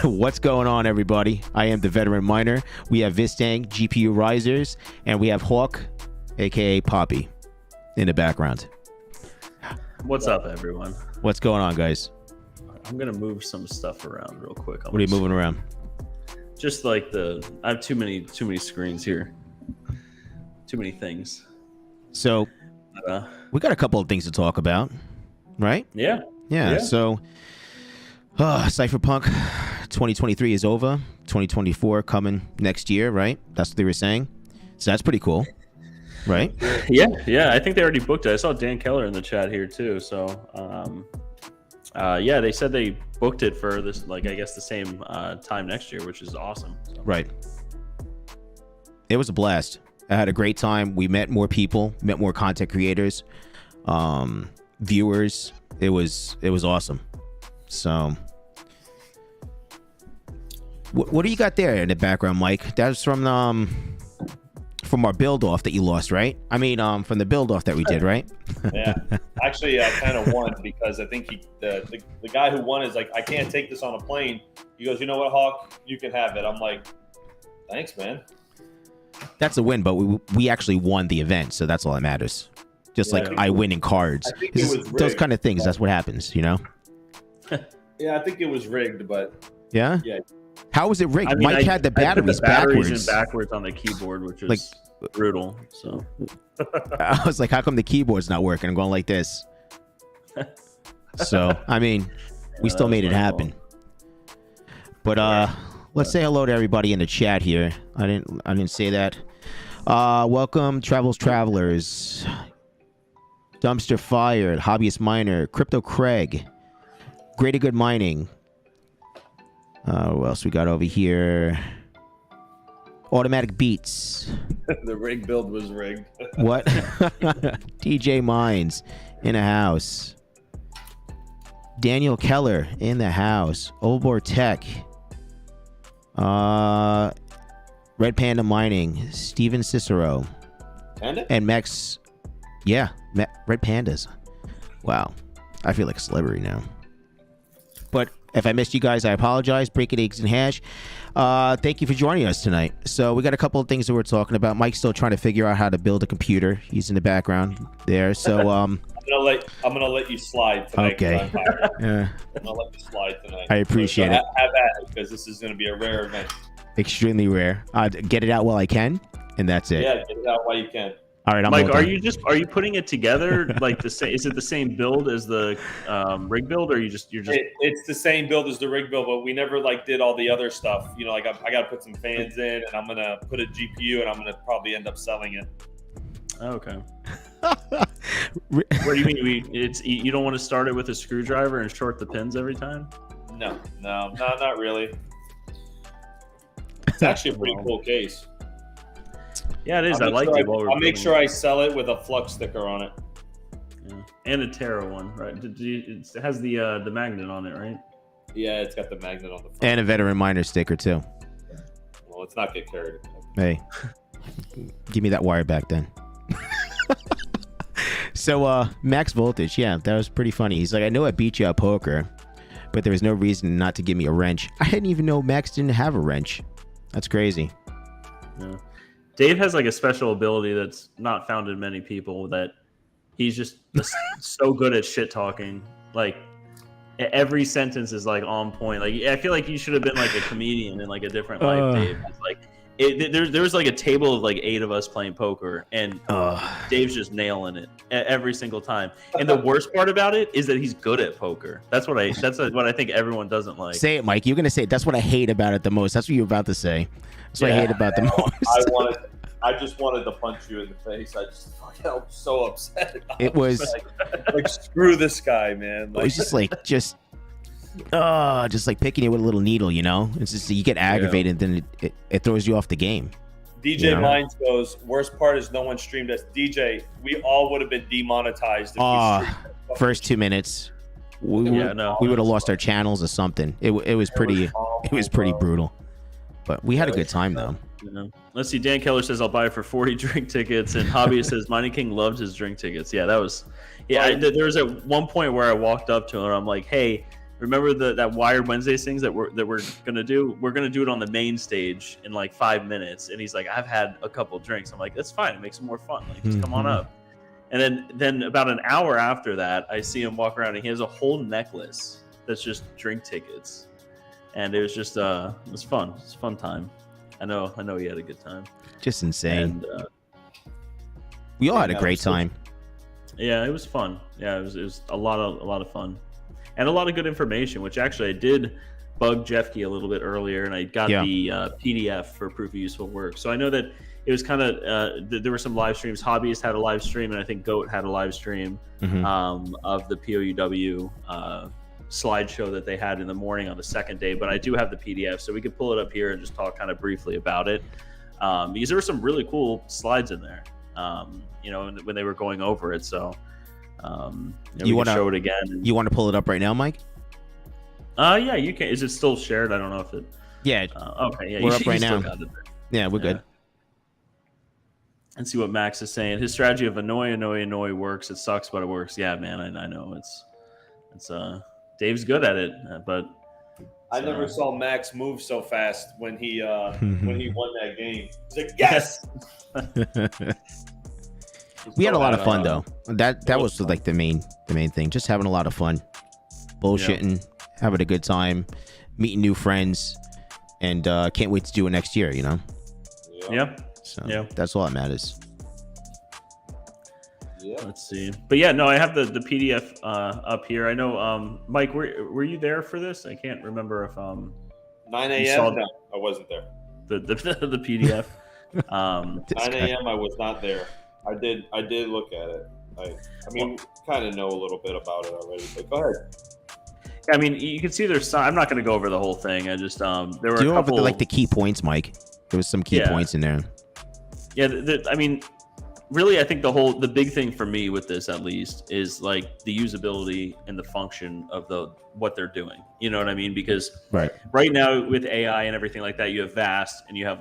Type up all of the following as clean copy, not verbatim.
What's going on, everybody? I am the veteran miner. We have Vistang, Gpurisers, and we have Hawk, aka Poppy, in the background. What's up, everyone? What's going on, guys? I'm gonna move some stuff around real quick. What are you moving around? Just like I have too many screens here. Too many things. So we got a couple of things to talk about, right? Yeah. So Cypherpunk 2023 is over. 2024 coming next year, right? That's what they were saying. So that's pretty cool, right? Yeah. I think they already booked it. I saw Dan Keller in the chat here too. So yeah, they said they booked it for this, like, I guess the same time next year, which is awesome. So. Right. It was a blast. I had a great time. We met more people, met more content creators, viewers. It was awesome. So what do you got there in the background, Mike? That's from our build off that you lost, right? I mean, from the build off that we did, right? Yeah, actually, I kind of won because I think the guy who won is like, I can't take this on a plane. He goes, you know what, Hawk, you can have it. I'm like, thanks, man. That's a win, but we actually won the event, so that's all that matters. Just like I win in cards. Those kind of things, that's what happens, you know? Yeah, I think it was rigged, but... Yeah? Yeah. How was it rigged? I mean, Mike had the batteries backwards on the keyboard, which is like brutal. So I was like, how come the keyboard's not working? I'm going like this. So, I mean, we still made it happen. But let's say hello to everybody in the chat here. I didn't say that. Welcome, Travelers, Dumpster Fire, Hobbyist Miner, Crypto Craig, Greater Good Mining. What else we got over here? Automatic Beats. The rig build was rigged. What? DJ Mines in the house. Daniel Keller in the house. Obor Tech. Red Panda Mining. Steven Cicero. Panda? And Max. Yeah, Red Pandas. Wow. I feel like a celebrity now. But if I missed you guys, I apologize. Breaking Eggs and Hash. Thank you for joining us tonight. So we got a couple of things that we're talking about. Mike's still trying to figure out how to build a computer. He's in the background there. So I'm gonna let you slide tonight. Okay. Yeah. I'm gonna let you slide tonight. I appreciate it. Have at it, because this is gonna be a rare event. Extremely rare. Get it out while I can, and that's it. Yeah, get it out while you can. All right, Mike, are you putting it together like the same? Is it the same build as the rig build, or you're just? It's the same build as the rig build, but we never did all the other stuff. You know, like I got to put some fans in, and I'm gonna put a GPU, and I'm gonna probably end up selling it. Okay. What do you mean? You don't want to start it with a screwdriver and short the pins every time? No, not really. It's actually a pretty cool case. Yeah, it is. I like it. I'll make sure I sell it with a FLUX sticker on it. Yeah. And a Terra one, right? It has the magnet on it, right? Yeah, it's got the magnet on the front. And a veteran miner sticker too. Well, let's not get carried Hey, away. give me that wire back then. So Max Voltage, yeah, that was pretty funny. He's like, I know I beat you at poker, but there was no reason not to give me a wrench. I didn't even know Max didn't have a wrench. That's crazy. Yeah. Dave has like a special ability that's not found in many people, that he's just so good at shit talking. Like every sentence is like on point. Like I feel like you should have been like a comedian in like a different life, Dave. It's like there was like a table of like 8 of us playing poker, and Dave's just nailing it every single time. And the worst part about it is that he's good at poker. That's what I think everyone doesn't like. Say it, Mike. You're gonna say it. That's what I hate about it the most. That's what you're about to say. That's what I hate about the most. I just wanted to punch you in the face. I was so upset. It was like screw this guy, man. It was just like picking you with a little needle, you know? It's just you get aggravated, and then it throws you off the game. DJ Mines goes, worst part is no one streamed us. DJ, we all would have been demonetized if we first 2 minutes. We would have lost our channels or something. It was pretty brutal. But we had a good time though. Let's see. Dan Keller says I'll buy it for 40 drink tickets, and Hobbyist says Mining King loved his drink tickets. Yeah, that was. Yeah, there was at one point where I walked up to him and I'm like, "Hey, remember that Wired Wednesdays things that we're gonna do? We're gonna do it on the main stage in like 5 minutes. And he's like, I've had a couple drinks. I'm like, that's fine. It makes it more fun. Like, just come on up. And then about an hour after that, I see him walk around and he has a whole necklace that's just drink tickets. And it was just it was fun. It's a fun time. I know he had a good time. Just insane. And, we all had a great time. Yeah, it was fun. Yeah, it was a lot of fun. And a lot of good information, which actually I did bug Jeffkey a little bit earlier, and I got the PDF for Proof of Useful Work. So I know that it was kind of there were some live streams. Hobbyist had a live stream, and I think Goat had a live stream of the POUW slideshow that they had in the morning on the second day. But I do have the PDF, so we could pull it up here and just talk kind of briefly about it, because there were some really cool slides in there. When they were going over it. So you want to show it again. You want to pull it up right now, Mike? Yeah, you can. Is it still shared? I don't know if it. Yeah. Okay. Yeah, we're up right now. Yeah, we're good. And see what Max is saying. His strategy of annoy works. It sucks, but it works. Yeah, man. I know it's Dave's good at it, but I never saw Max move so fast when he won that game. He's like, yes. We had a lot of fun though. That was like the main thing. Just having a lot of fun, bullshitting, having a good time, meeting new friends, and can't wait to do it next year. Yeah. So that's all that matters. Yeah. Let's see. But yeah, no, I have the PDF up here. I know, Mike, were you there for this? I can't remember if 9 a.m. No, I wasn't there. The PDF. 9 a.m. I was not there. I did look at it. I mean, kind of know a little bit about it already. But go ahead. I mean, you can see there's some. I'm not going to go over the whole thing. I just there were a couple the key points, Mike. There was some key points in there. Yeah, I mean, really, I think the big thing for me with this, at least, is like the usability and the function of what they're doing. You know what I mean? Because right now with AI and everything like that, you have Vast and you have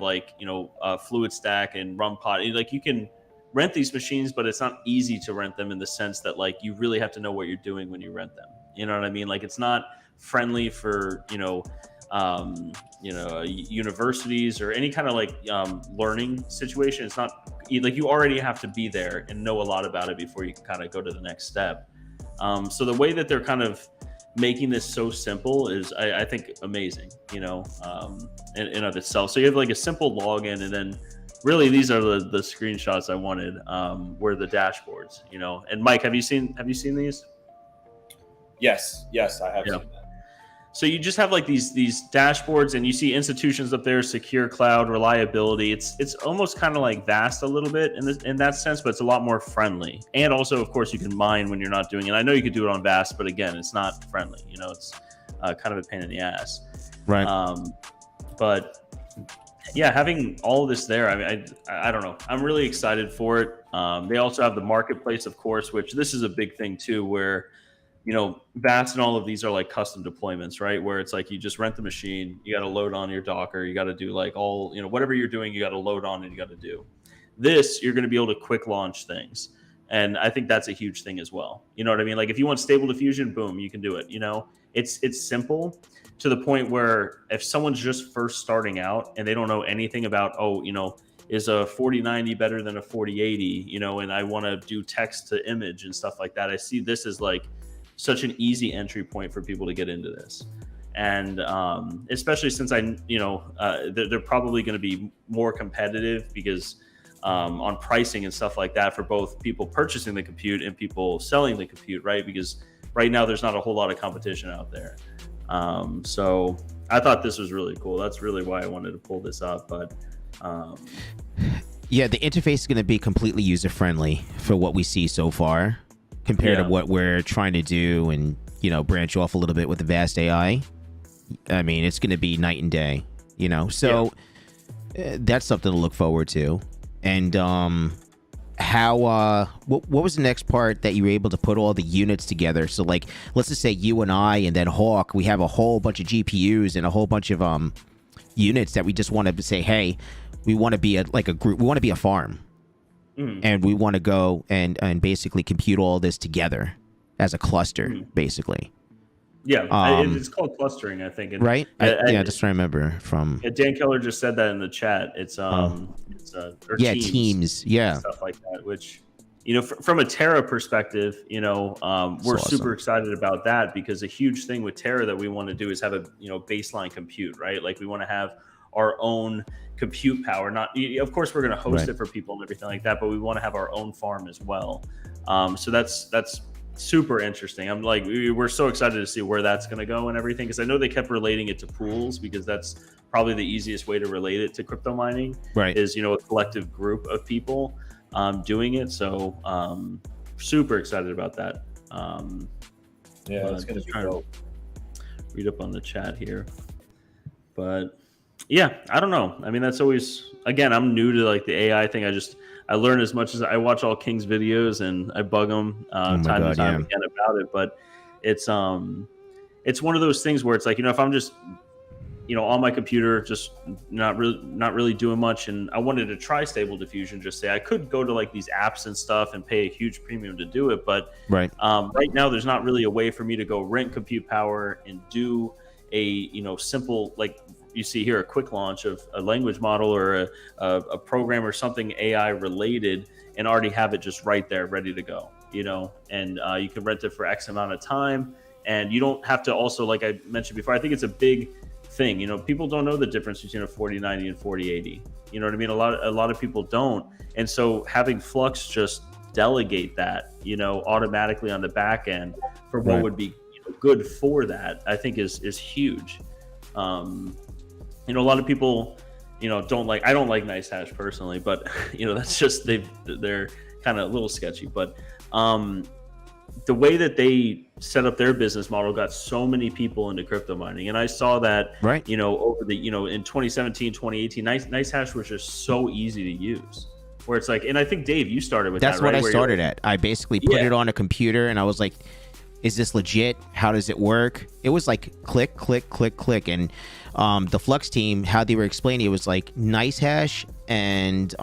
Fluid Stack and RunPod. Like you can rent these machines, but it's not easy to rent them in the sense that like you really have to know what you're doing when you rent them. You know what I mean? Like it's not friendly for universities or any kind of learning situation. It's not like you already have to be there and know a lot about it before you can kind of go to the next step. So the way that they're kind of making this so simple is I think amazing, in of itself. So you have like a simple login, and then really these are the screenshots I wanted, were the dashboards, and Mike, have you seen these? Yes, I have seen that. So you just have like these dashboards, and you see institutions up there, secure cloud, reliability. It's almost kind of like Vast a little bit in that sense, but it's a lot more friendly. And also, of course, you can mine when you're not doing it. I know you could do it on Vast, but again, it's not friendly. It's kind of a pain in the ass. Right. But yeah, having all of this there, I don't know. I'm really excited for it. They also have the marketplace, of course, which this is a big thing too, where Vast and all of these are like custom deployments, right? Where it's like you just rent the machine, you got to load on your Docker, you got to do like all, whatever you're doing, you got to load on and you got to do. This, you're going to be able to quick launch things. And I think that's a huge thing as well. You know what I mean? Like if you want stable diffusion, boom, you can do it. It's simple to the point where if someone's just first starting out and they don't know anything about, is a 4090 better than a 4080, and I want to do text to image and stuff like that. I see this as like such an easy entry point for people to get into this. And especially since they're probably going to be more competitive because on pricing and stuff like that for both people purchasing the compute and people selling the compute, right? Because right now there's not a whole lot of competition out there. So I thought this was really cool. That's really why I wanted to pull this up. But yeah, the interface is going to be completely user-friendly for what we see so far compared to what we're trying to do and, branch off a little bit with the Vast AI. I mean, it's going to be night and day, so that's something to look forward to. And what was the next part that you were able to put all the units together? So like, let's just say you and I and then Hawk, we have a whole bunch of GPUs and a whole bunch of units that we just want to say, hey, we want to be a group, we want to be a farm. And we want to go and basically compute all this together as a cluster, basically. Yeah, Um, it's called clustering, I think. And, right? I just remember from. Dan Keller just said that in the chat. It's or Yeah, teams, yeah. stuff like that. Which, from a Terra perspective, we're super excited about that, because a huge thing with Terra that we want to do is have a baseline compute, right? Like we want to have our own compute power. Not, of course, we're going to host it for people and everything like that, but we want to have our own farm as well. So that's super interesting. I'm like, we're so excited to see where that's going to go and everything, because I know they kept relating it to pools, because that's probably the easiest way to relate it to crypto mining, right? Is a collective group of people doing it. So super excited about that. Yeah, it's going to be dope. Read up on the chat here, but yeah, I don't know. I mean, that's always, again, I'm new to like the AI thing. I learn as much as I watch all King's videos, and I bug him time and time again about it. But it's one of those things where it's like, if I'm just on my computer, just not really doing much, and I wanted to try Stable Diffusion, just say I could go to like these apps and stuff and pay a huge premium to do it, but right now there's not really a way for me to go rent compute power and do a simple, like you see here, a quick launch of a language model or a program or something AI related, and already have it just right there ready to go, and you can rent it for X amount of time, and you don't have to also, like I mentioned before, I think it's a big thing. People don't know the difference between a 4090 and 4080. You know what I mean? A lot of people don't, and so having Flux just delegate that, automatically on the back end for what would be good for that, I think is huge. A lot of people, don't like. I don't like Nice Hash personally, but that's just they're kind of a little sketchy. But the way that they set up their business model got so many people into crypto mining, and I saw that over the in 2017, 2018, Nice Hash was just so easy to use. Where it's like, and I think Dave, you started with that's that, right? What I started at. I basically put it on a computer, and I was like, is this legit? How does it work? It was like click, click, click, click. And the Flux team, how they were explaining it was like Nice Hash and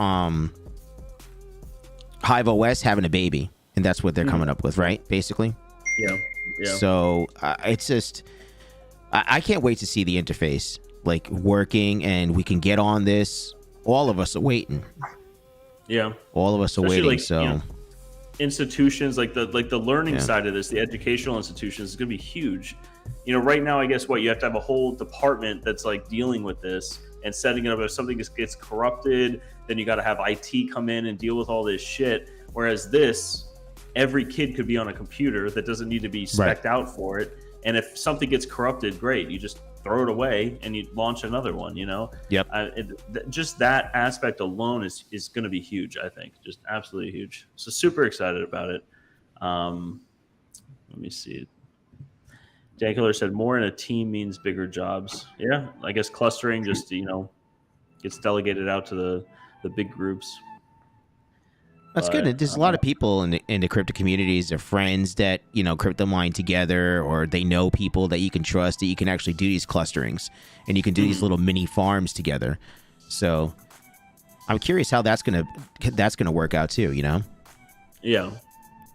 Hive OS having a baby. And that's what they're coming up with, right? Basically. Yeah. So it's just, I can't wait to see the interface like working, and we can get on this. All of us are waiting. Yeah. All of us are waiting. Like, so. Institutions like the learning side of this, the educational institutions, is going to be huge. Right now, I guess you have to have a whole department that's like dealing with this and setting it up. If something gets corrupted, then you got to have IT come in and deal with all this shit. Whereas this, every kid could be on a computer that doesn't need to be spec'd out for it. And if something gets corrupted, great, you just throw it away and you launch another one. Yep. Just that aspect alone is going to be huge. I think just absolutely huge. So super excited about it. Let me see. Dan Killer said more in a team means bigger jobs. Yeah, I guess clustering just gets delegated out to the big groups. That's good. There's a lot of people in the crypto communities, they're friends that, crypto mine together, or they know people that you can trust, that you can actually do these clusterings, and you can do these little mini farms together. So I'm curious how that's gonna work out too, Yeah.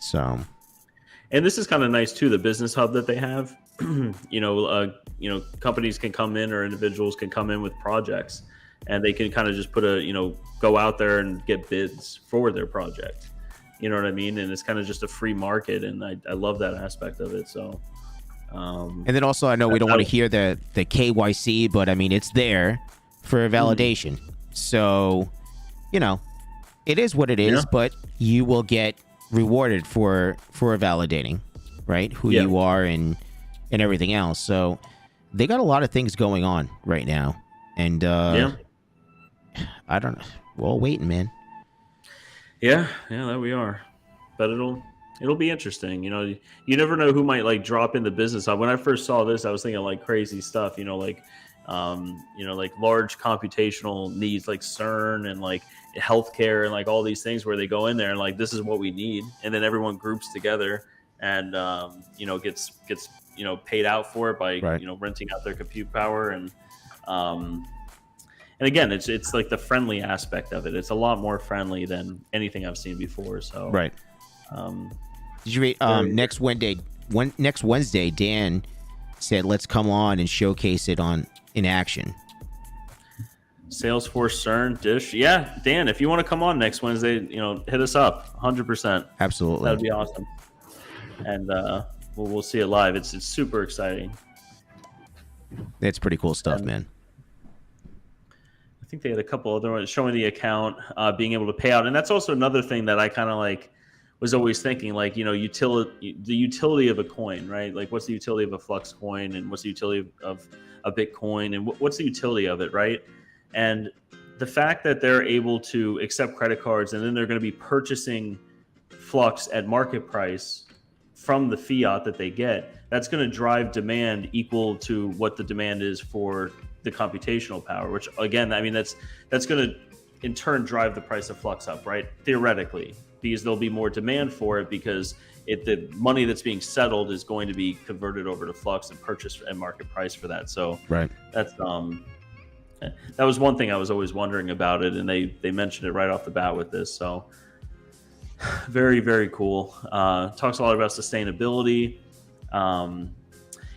So. And this is kind of nice too, the business hub that they have. Companies can come in, or individuals can come in with projects, and they can kind of just put go out there and get bids for their project. You know what I mean? And it's kind of just a free market, and I love that aspect of it. So, and then also, I know we don't want to hear the KYC, but I mean, it's there for validation. So, it is what it is, but you will get rewarded for validating, right? Who you are and everything else. So they got a lot of things going on right now. And I don't know. We're all waiting, man. Yeah, there we are. But it'll be interesting. You never know who might like drop in the business. When I first saw this, I was thinking like crazy stuff. Like large computational needs, like CERN and like healthcare and like all these things where they go in there and like this is what we need, and then everyone groups together and gets paid out for it by renting out their compute power and again, it's like the friendly aspect of it. It's a lot more friendly than anything I've seen before. So did you read next Wednesday? Dan said, let's come on and showcase it in action. Salesforce, CERN, Dish. Yeah, Dan, if you want to come on next Wednesday, hit us up. 100%. Absolutely. That'd be awesome. And we'll see it live. It's super exciting. It's pretty cool stuff, man. I think they had a couple other ones showing the account, being able to pay out. And that's also another thing that I kind of like was always thinking, like, the utility of a coin, right? Like, what's the utility of a Flux coin, and what's the utility of a Bitcoin, and what's the utility of it, right? And the fact that they're able to accept credit cards, and then they're going to be purchasing Flux at market price from the fiat that they get, that's going to drive demand equal to what the demand is for the computational power, which again, I mean, that's going to in turn drive the price of Flux up, right? Theoretically, because there'll be more demand for it, because the money that's being settled is going to be converted over to Flux and purchased at market price for that. So right. That's that was one thing I was always wondering about it, and they mentioned it right off the bat with this. So very, very cool. Talks a lot about sustainability.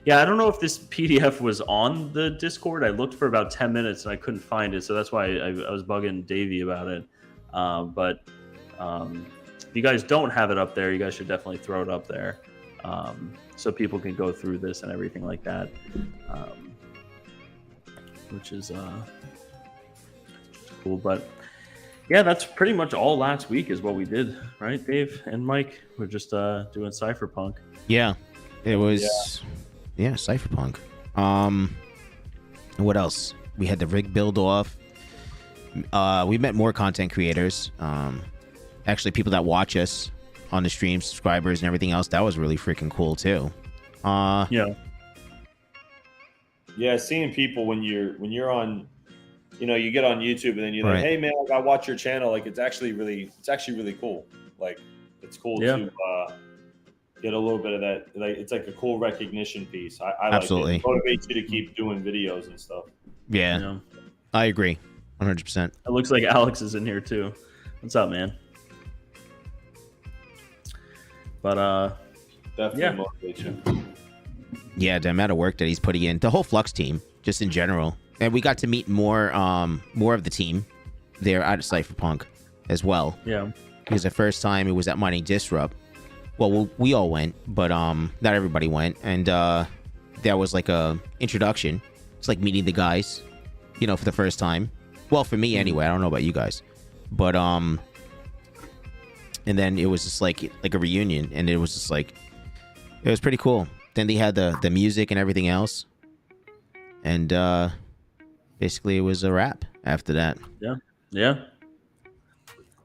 Yeah, I don't know if this PDF was on the Discord. I looked for about 10 minutes and I couldn't find it, so that's why I was bugging Davey about it. But if you guys don't have it up there, you guys should definitely throw it up there, so people can go through this and everything like that. Which is cool. But yeah, that's pretty much all last week is what we did, right, Dave and Mike? We're just doing Cypherpunk. Yeah, it was Cypherpunk. What else? We had the rig build off. We met more content creators, actually people that watch us on the stream, subscribers and everything else. That was really freaking cool too. Yeah, seeing people when you're on, you get on YouTube and then you're right. like, hey man, like, I watch your channel. Like, it's actually really cool. Like, it's cool to get a little bit of that. Like, it's like a cool recognition piece. I Absolutely. like it. It motivates you to keep doing videos and stuff. Yeah, I agree, 100%. It looks like Alex is in here too. What's up, man? But definitely motivates you. Yeah, the amount of work that he's putting in, the whole Flux team, just in general, and we got to meet more of the team there out of Cypherpunk as well. Yeah, because the first time it was at Mining Disrupt. Well, we all went, but not everybody went, and that was like a introduction. It's like meeting the guys, for the first time. Well, for me anyway. I don't know about you guys, but and then it was just like a reunion, and it was just like it was pretty cool. Then they had the music and everything else, and basically it was a wrap after that. Yeah,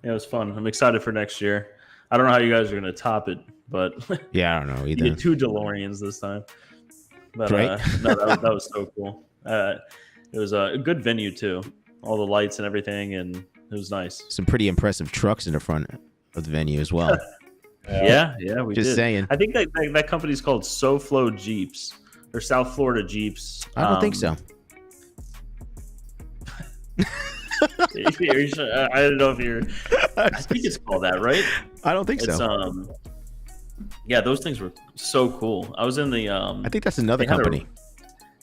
it was fun. I'm excited for next year. I don't know how you guys are gonna top it, but yeah, I don't know either. You get 2 DeLoreans this time, but right? No, that was so cool. It was a good venue too. All the lights and everything, and it was nice. Some pretty impressive trucks in the front of the venue as well. Yeah, we just did. saying. I think that company's called SoFlo Jeeps or South Florida Jeeps. I don't think so. I don't know if you're. I think it's called that, right? I don't think so. Yeah, those things were so cool. I was in the. I think that's another company.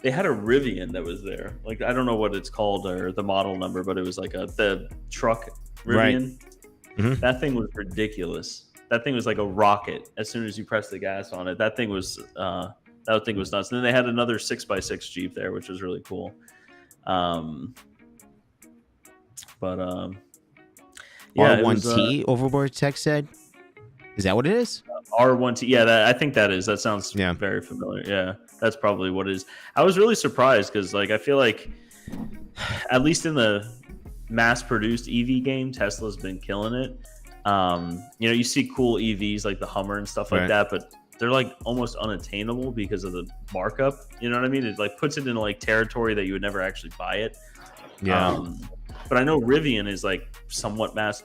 They had a Rivian that was there. Like, I don't know what it's called or the model number, but it was like the truck Rivian. Right. Mm-hmm. That thing was ridiculous. That thing was like a rocket. As soon as you press the gas on it, that thing was nuts. And then they had another 6x6 Jeep there, which was really cool. R1T Overboard Tech said. Is that what it is? R1T. Yeah, I think that is. That sounds very familiar. Yeah, that's probably what it is. I was really surprised because, like, I feel like, at least in the mass-produced EV game, Tesla's been killing it. You see cool EVs like the Hummer and stuff like that, but they're like almost unattainable because of the markup. You know what I mean? It like puts it in like territory that you would never actually buy it. Yeah. But I know Rivian is like somewhat mass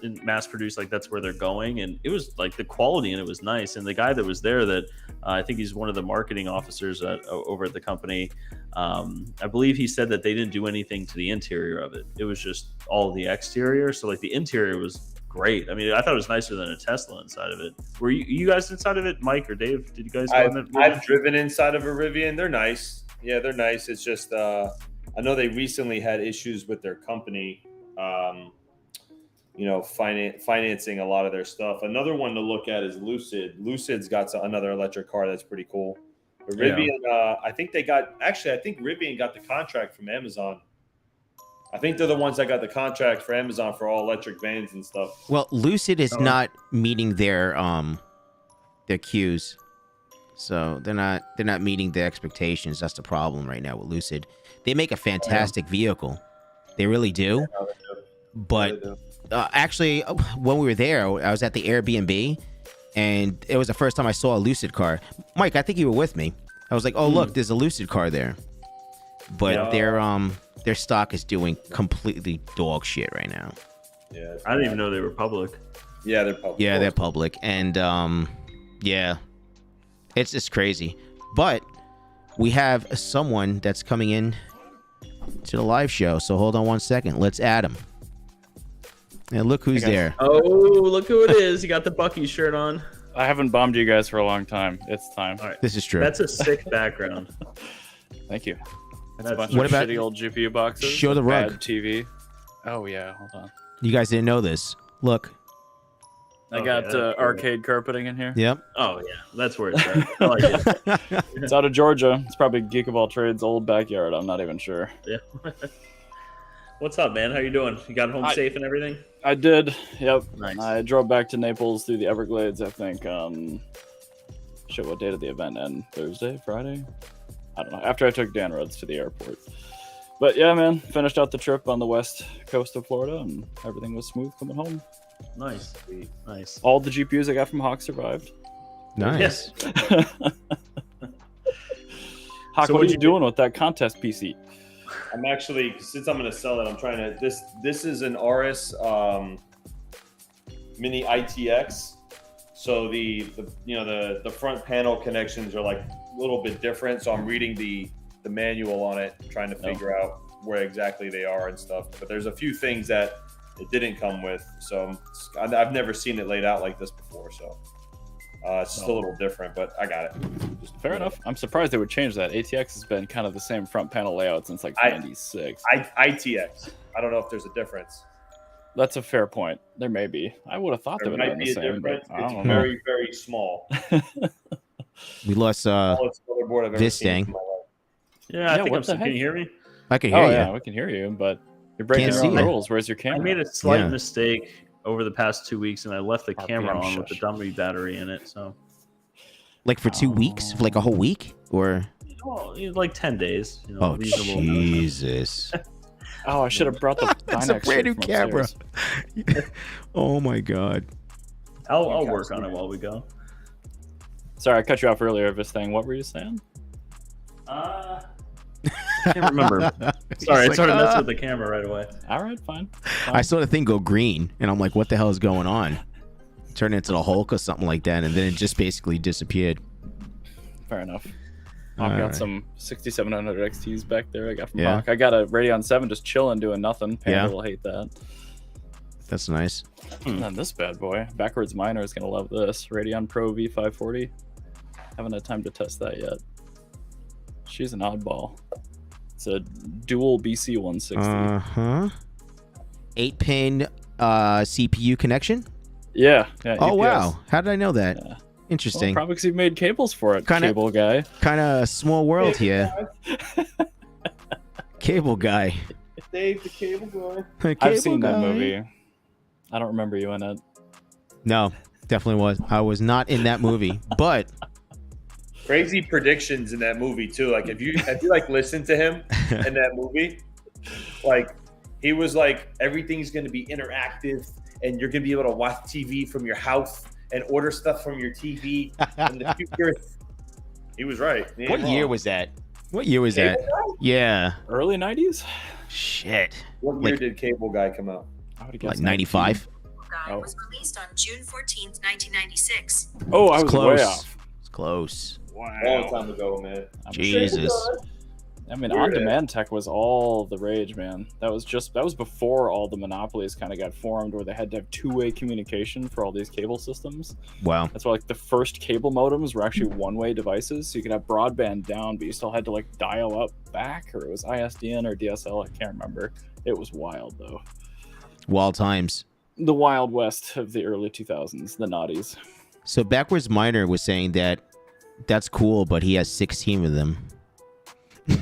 produced, like that's where they're going, and it was like the quality and it was nice. And the guy that was there, that I think he's one of the marketing officers over at the company. I believe he said that they didn't do anything to the interior of it. It was just all the exterior. So like the interior was great. I mean, I thought it was nicer than a Tesla inside of it. Were you guys inside of it, Mike or Dave? Did you guys go in that? I've driven inside of a Rivian. They're nice. Yeah, they're nice. It's just I know they recently had issues with their company, financing a lot of their stuff. Another one to look at is Lucid. Lucid's got another electric car that's pretty cool. But Rivian, I think Rivian got the contract from Amazon. I think they're the ones that got the contract for Amazon for all electric vans and stuff. Well, Lucid is not meeting their queues, so they're not meeting the expectations. That's the problem right now with Lucid. They make a fantastic vehicle, they really do. But actually, when we were there, I was at the Airbnb, and it was the first time I saw a Lucid car. Mike, I think you were with me. I was like, "Oh, look, there's a Lucid car there," but their stock is doing completely dog shit right now. Yeah, I didn't even know they were public. Yeah, they're public. Yeah, they're public, and it's just crazy. But we have someone that's coming in to the live show. So hold on one second. Let's add him. And look who's there. Oh, look who it is. You got the Bucky shirt on. I haven't bombed you guys for a long time. It's time. All right. This is true. That's a sick background. Thank you. That's A bunch what of about- shitty old GPU boxes. Show the bad rug. TV. Oh yeah, hold on. You guys didn't know this. Look. I got arcade carpeting in here. Yep. Oh yeah, that's where it's at. I like it. It's out of Georgia. It's probably Geek of All Trades' old backyard. I'm not even sure. Yeah. What's up, man? How you doing? You got home safe and everything? I did. Yep. Nice. I drove back to Naples through the Everglades. I think. Shit. What day did the event end? Thursday? Friday? I don't know. After I took Dan Rhodes to the airport. But yeah, man, finished out the trip on the west coast of Florida, and everything was smooth coming home. Nice. Nice. All the GPUs I got from Hawk survived. Nice. Hawk, So what are you doing with that contest PC? I'm actually, since I'm going to sell it, I'm trying to. This is an RS Mini ITX. So the front panel connections are like a little bit different. So I'm reading the manual on it, trying to figure out where exactly they are and stuff. But there's a few things that it didn't come with. So I've never seen it laid out like this before. So it's just a little different, but I got it. Fair enough. I'm surprised they would change that. ATX has been kind of the same front panel layout since like 96. ITX. I don't know if there's a difference. That's a fair point. There may be. I would have thought they There would have might been be the a same, but difference. I It's don't know. very, very small. We lost Smallest motherboard I've ever this seen in thing. my life. Yeah, I think what I'm. the Can you hear me? I can hear Oh you. yeah, we can hear you, but you're breaking Can't your see own you. rules. Where's your I camera? made a slight Yeah. mistake over the past 2 weeks, and I left the camera RPM on with the shush. dummy battery in it. So, Like for 2 weeks? For like a whole week? Or like 10 days. oh reasonable amount of time. Jesus. Oh, I should have brought the That's a Dynex brand new shirt from camera. upstairs. Oh my god. I'll work on it while we go. Sorry, I cut you off earlier. This thing. What were you saying? I can't remember. Sorry, I like, started messing with the camera right away. All right, fine. I saw the thing go green, and I'm like, what the hell is going on? Turned into the Hulk or something like that, and then it just basically disappeared. Fair enough. Hawk got Alright. some 6700 XTs back there. I got from Yeah. Hawk. I got a Radeon 7 just chilling, doing nothing. Panda Yeah. will hate that. That's nice. And then this bad boy, Backwards Miner is gonna love this. Radeon Pro V540. Haven't had time to test that yet. She's an oddball. It's a dual BC 160. Uh-huh. 8-pin CPU connection? Yeah. Oh UPS. wow. How did I know that? Yeah. Well, Interesting. probably because you've made cables for it, Kinda- cable guy. Kind of small world here. Cable guy. Dave, the cable guy. I've Cable seen that guy. movie. I don't remember you in it. No, definitely was. I was not in that movie, but Crazy predictions in that movie too. Like if you like listen to him in that movie, like he was like everything's gonna be interactive and you're gonna be able to watch TV from your house and order stuff from your TV in the future. He was right. He ain't what year wrong. was that? What year was Cable that? Guy? Yeah. Early 90s? Shit. What year Like- did Cable Guy come out? I would have Like guessed 95? Guy was released on June 14th, 1996. Oh, I It's was close. way off. It's close. Long time ago, man. I'm Jesus. I mean, on-demand tech was all the rage, man. That was before all the monopolies kind of got formed, where they had to have two-way communication for all these cable systems. Wow. That's why like the first cable modems were actually one-way devices, so you could have broadband down, but you still had to like dial up back, or it was ISDN or DSL. I can't remember. It was wild though. Wild times. The Wild West of the early 2000s, the naughties. So Backwards Miner was saying that that's cool, but he has 16 of them.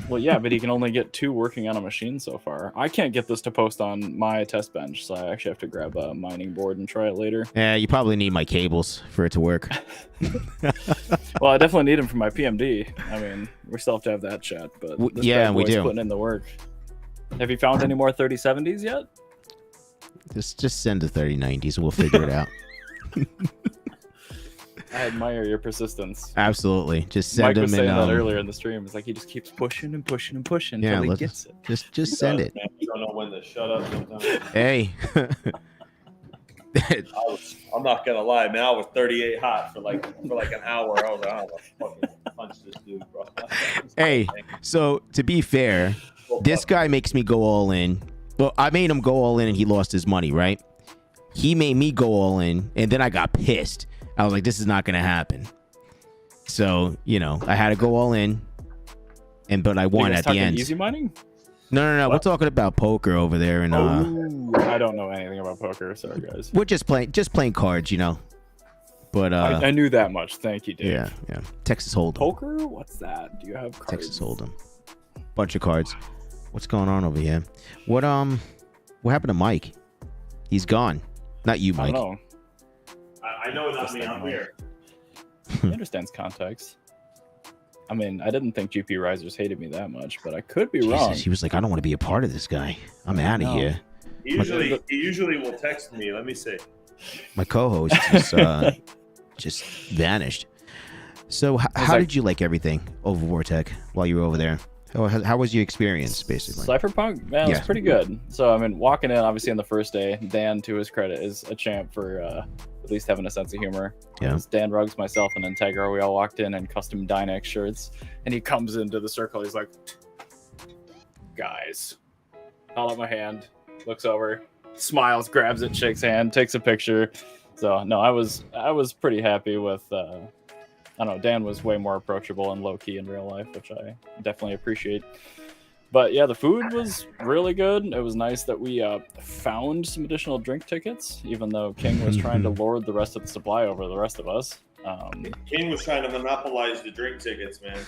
Well, yeah, but he can only get 2 working on a machine so far. I can't get this to post on my test bench, so I actually have to grab a mining board and try it later. Yeah, you probably need my cables for it to work. Well, I definitely need them for my PMD. I mean, we still have to have that chat, but this bad we boy's do. putting in the work. Have you found any more 3070s yet? Just send the 3090s and we'll figure it out. I admire your persistence. Absolutely. Just send Mike them was saying and that earlier in the stream. It's like he just keeps pushing and pushing and pushing until he gets it. Just send it. Man, you don't know when to shut up sometimes. Hey. I'm not gonna lie, man. I was 38 hot for like an hour. I was like, I'm gonna fucking punch this dude, bro. Hey, so to be fair, this guy makes me go all in. Well, I made him go all in and he lost his money, right? He made me go all in and then I got pissed. I was like, this is not going to happen. So, you know, I had to go all in, but I won at the end. Easy mining? No. We're talking about poker over there. And I don't know anything about poker. Sorry, guys. we're just playing cards, you know. But I knew that much. Thank you, Dave. Yeah. Texas Hold'em. Poker? What's that? Do you have cards? Texas Hold'em. Bunch of cards. What's going on over here? What happened to Mike? He's gone. Not you, Mike. I don't know. I know not me. I'm here. He understands context. I mean, I didn't think Gpurisers hated me that much, but I could be wrong. He was like, I don't want to be a part of this guy. I'm out of here. He usually will text me. Let me see. My co-host just vanished. So how did you like everything over Vortec while you were over there? How was your experience, basically? Cypherpunk, man, it was pretty good. So, I mean, walking in, obviously, on the first day, Dan, to his credit, is a champ for at least having a sense of humor. Yeah. Dan Ruggs, myself, and Integra, we all walked in custom Dynex shirts, and he comes into the circle. He's like, guys, held up my hand, looks over, smiles, grabs it, shakes hand, takes a picture. So, no, I was pretty happy with... I don't know, Dan was way more approachable and low-key in real life, which I definitely appreciate. But yeah, the food was really good. It was nice that we found some additional drink tickets, even though King was trying to lord the rest of the supply over the rest of us. King was trying to monopolize the drink tickets, man.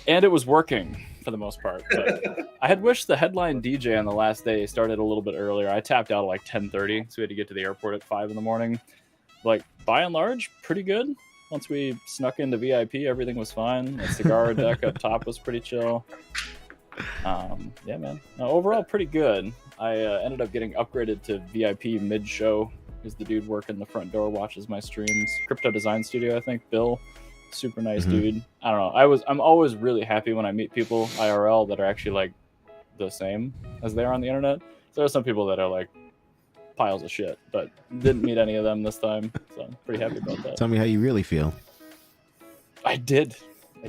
And it was working for the most part. But I had wished the headline DJ on the last day started a little bit earlier. I tapped out at like 10:30, so we had to get to the airport at 5 in the morning. Like, by and large, pretty good. Once we snuck into VIP, everything was fine. The cigar deck up top was pretty chill. Yeah, man. No, overall, pretty good. I ended up getting upgraded to VIP mid-show because the dude working the front door watches my streams. Crypto Design Studio, I think. Bill, super nice dude. I don't know. I'm always really happy when I meet people IRL that are actually like the same as they are on the internet. There are some people that are like piles of shit, but didn't meet any of them this time, so I'm pretty happy about that. Tell me how you really feel. I did.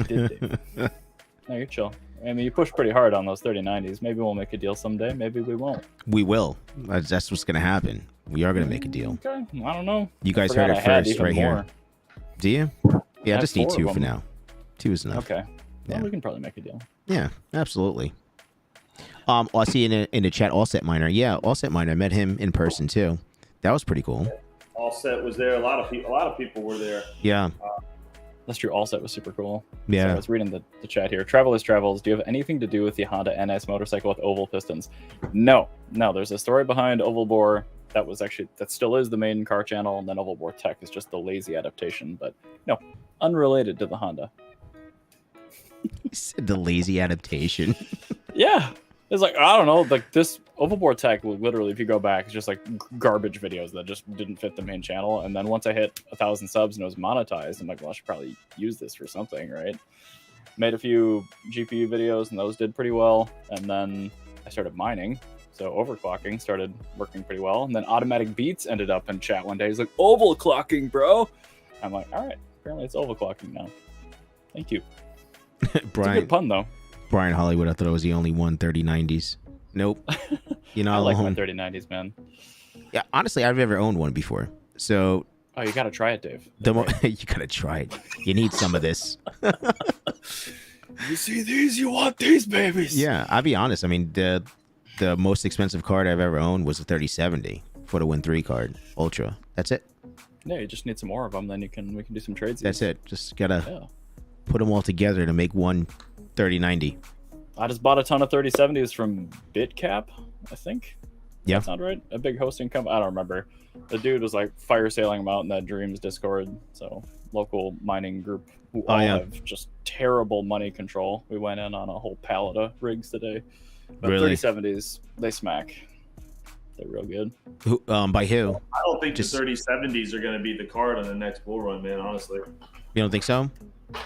Dave. No, you're chill. I mean, you push pretty hard on those 3090s. Maybe we'll make a deal someday. Maybe we won't. We will. That's what's going to happen. We are going to make a deal. Okay. I don't know. You guys heard it first right here. Do you? Yeah, I just need 2 for now. 2 is enough. Okay. Well, Yeah. we can probably make a deal. Yeah, absolutely. I see in the chat, Allset Miner. Yeah, Allset Miner. I met him in person too. That was pretty cool. Allset was there. A lot of people were there. Yeah. That's true. Allset was super cool. Yeah. So I was reading the chat here. Travelers Travels. Do you have anything to do with the Honda NS motorcycle with oval pistons? No. There's a story behind Oval Bore. That still is the main car channel, and then Oval Bore Tech is just the lazy adaptation. But no, unrelated to the Honda. He said the lazy adaptation. Yeah. It's like, I don't know, like this Overboard Tech, literally, if you go back, it's just like garbage videos that just didn't fit the main channel. And then once I hit 1,000 subs and it was monetized, I'm like, well, I should probably use this for something, right? Made a few GPU videos and those did pretty well. And then I started mining. So overclocking started working pretty well. And then Automatic Beats ended up in chat one day. He's like, overclocking, bro. I'm like, all right, apparently it's overclocking now. Thank you. It's a good pun, though. Brian Hollywood, I thought it was the only one 3090s. Nope. You're not I like my alone. 3090s, man. Yeah, honestly, I've never owned one before. So Oh, you gotta try it, Dave. you gotta try it. You need some of this. You see these? You want these, babies? Yeah, I'll be honest. I mean, the most expensive card I've ever owned was a 3070 for the Win 3 card Ultra. That's it. Yeah, you just need some more of them. Then we can do some trades. That's it. Just gotta Yeah. put them all together to make one 3090. I just bought a ton of 3070s from BitCap, I think. Yeah. That sound right? A big hosting company. I don't remember. The dude was like fire sailing them out in that Dreams Discord. So local mining group who all have just terrible money control. We went in on a whole pallet of rigs today. But Really? 3070s, they smack. They're real good. Who? By who? I don't think Just- the 3070s are going to be the card on the next bull run, man. Honestly, You don't think so?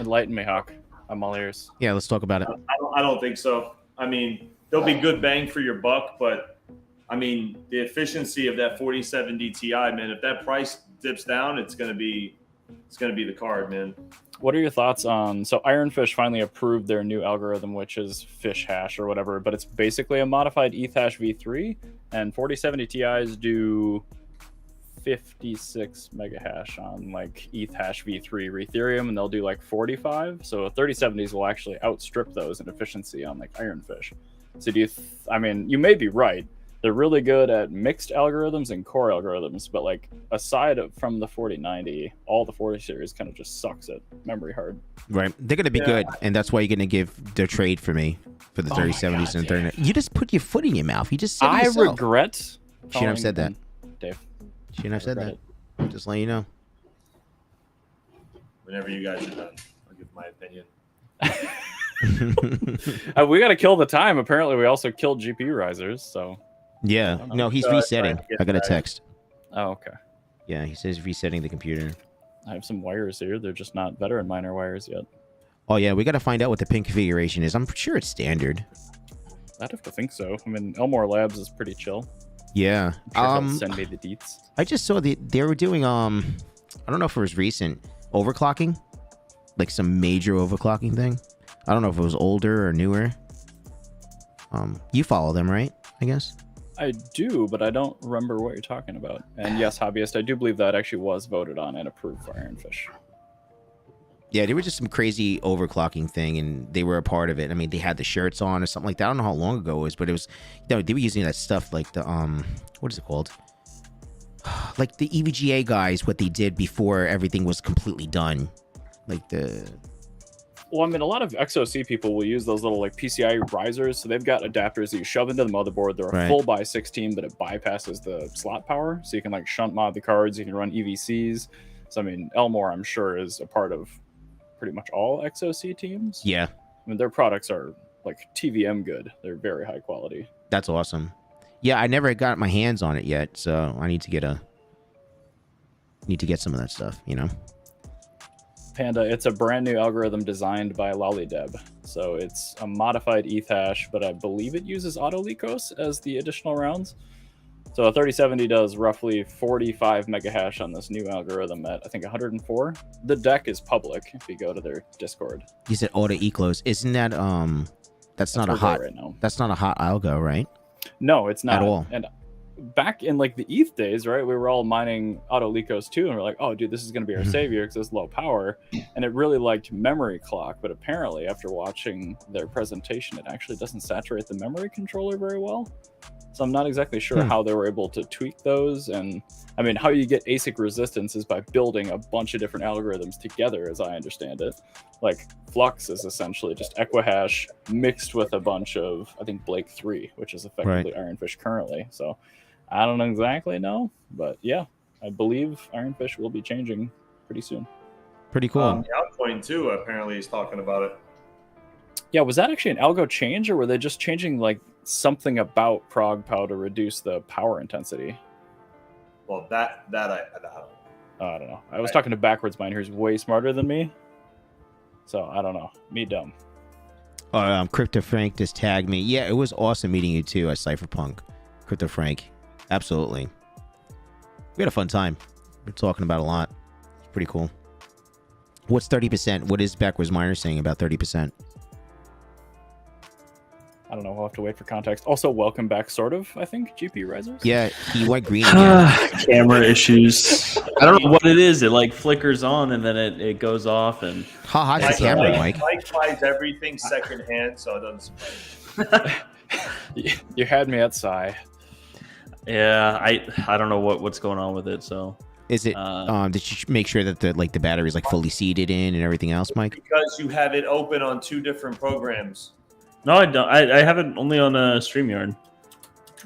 Enlighten me, Hawk. I'm all ears. Yeah, let's talk about it. I don't think so. I mean, there'll be good bang for your buck, but I mean, the efficiency of that 4070 Ti, man. If that price dips down, it's going to be the card, man. What are your thoughts on? So Ironfish finally approved their new algorithm, which is fish hash or whatever, but it's basically a modified ETH hash v3, and 4070 Ti's do 56 mega hash on like ETH hash v3 Ethereum, and they'll do like 45. So 3070s will actually outstrip those in efficiency on like Ironfish. So do you? I mean, you may be right. They're really good at mixed algorithms and core algorithms, but like aside from the 4090, all the 40 series kind of just sucks at memory hard. Right. They're going to be good, and that's why you're going to give the trade for me for the 3070s and 30. You just put your foot in your mouth. You just said it yourself. Regret. Shouldn't have said that. Dave. Shouldn't have said that. Regret Just letting you know. Whenever you guys are done, I'll give my opinion. We got to kill the time. Apparently, we also killed Gpurisers. So. Yeah. No, he's resetting. I got a text. Oh, okay. Yeah, he says resetting the computer. I have some wires here. They're just not veteran miner wires yet. Oh, yeah, we got to find out what the pin configuration is. I'm sure it's standard. I'd have to think so. I mean, Elmore Labs is pretty chill. Yeah. I'm sure he'll send me the deets. I just saw they were doing I don't know if it was recent overclocking, like some major overclocking thing. I don't know if it was older or newer. You follow them, right? I guess. I do, but I don't remember what you're talking about. And yes, Hobbyist, I do believe that actually was voted on and approved for Ironfish. Yeah, they were just some crazy overclocking thing, and they were a part of it. I mean, they had the shirts on or something like that. I don't know how long ago it was, but it was, you know, they were using that stuff like the what is it called? Like the EVGA guys, what they did before everything was completely done, like the. Well, I mean, a lot of XOC people will use those little like PCI risers. So they've got adapters that you shove into the motherboard. They're a full by 16, but it bypasses the slot power. So you can like shunt mod the cards. You can run EVCs. So, I mean, Elmore, I'm sure, is a part of pretty much all XOC teams. Yeah. I mean, their products are like TVM good. They're very high quality. That's awesome. Yeah, I never got my hands on it yet, so I need to get some of that stuff, you know? Panda, it's a brand new algorithm designed by Lollydeb. So it's a modified ETH hash, but I believe it uses Autolicos as the additional rounds. So a 3070 does roughly 45 mega hash on this new algorithm at, I think, 104. The deck is public if you go to their Discord. You said Autolicos. Isn't that that's not a hot right now. That's not a hot algo, right? No, it's not At all. And back in like the ETH days, right, we were all mining Autolicos too, and we're like, oh dude, this is going to be our savior because it's low power, and it really liked memory clock. But apparently after watching their presentation, it actually doesn't saturate the memory controller very well. So I'm not exactly sure how they were able to tweak those. And I mean, how you get ASIC resistance is by building a bunch of different algorithms together, as I understand it. Like FLUX is essentially just Equihash mixed with a bunch of, I think, Blake 3, which is effectively Ironfish currently. So I don't exactly know, but yeah, I believe Ironfish will be changing pretty soon. Pretty cool. The Outcoin too, apparently, is talking about it. Yeah, was that actually an algo change, or were they just changing like something about prog pow to reduce the power intensity? Well, that I don't know. I don't know. I was talking to Backwards Miner, who's way smarter than me. So I don't know. Me dumb. Crypto Frank just tagged me. Yeah, it was awesome meeting you too at Cypherpunk. Crypto Frank. Absolutely. We had a fun time. We're talking about a lot. It's pretty cool. What's 30%? What is Backwards Miner saying about 30%? I don't know. We'll have to wait for context. Also, welcome back, sort of. I think Gpurisers. Yeah, he went green again. Camera issues. I don't know what it is. It like flickers on and then it goes off. And How hot's the camera, Mike? Mike buys everything secondhand, so it doesn't surprise me. You had me at sigh. yeah, I don't know what's going on with it. So Is it? Did you make sure that the battery is like fully seated in and everything else, Mike? Because you have it open on 2 different programs. no, I don't. I have it only on StreamYard.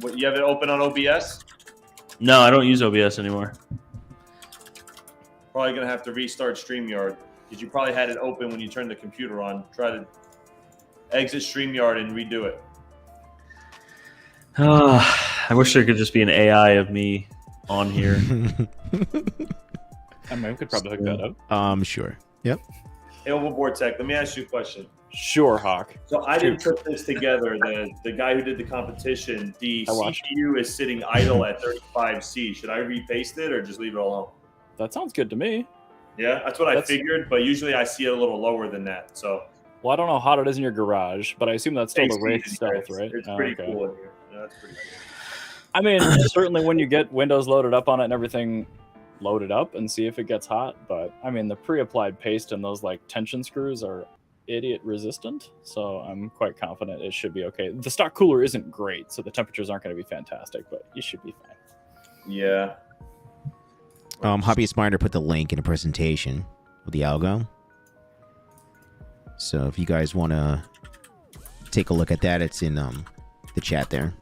What, you have it open on OBS? No, I don't use OBS anymore. Probably gonna have to restart StreamYard because you probably had it open when you turned the computer on. Try to exit StreamYard and redo it. I wish there could just be an AI of me on here. I mean, we could probably hook that up. Sure. Yep. Hey, Overboard Tech, let me ask you a question. Sure, Hawk. So I didn't put this together. The guy who did the competition, the I watched. CPU is sitting idle at 35C. Should I repaste it or just leave it alone? That sounds good to me. Yeah, that's what I That's- figured, but usually I see it a little lower than that. So Well, I don't know how hot it is in your garage, but I assume that's still the Wraith stealth, it's, right? It's Oh, pretty okay. cool in here. Yeah, that's pretty cool. I mean, certainly when you get Windows loaded up on it and everything loaded up and see if it gets hot. But I mean, the pre-applied paste and those like tension screws are idiot resistant, so I'm quite confident it should be okay. The stock cooler isn't great, so the temperatures aren't going to be fantastic, but you should be fine. Yeah. Hobbyist Miner put the link in a presentation with the algo. So if you guys want to take a look at that, it's in the chat there.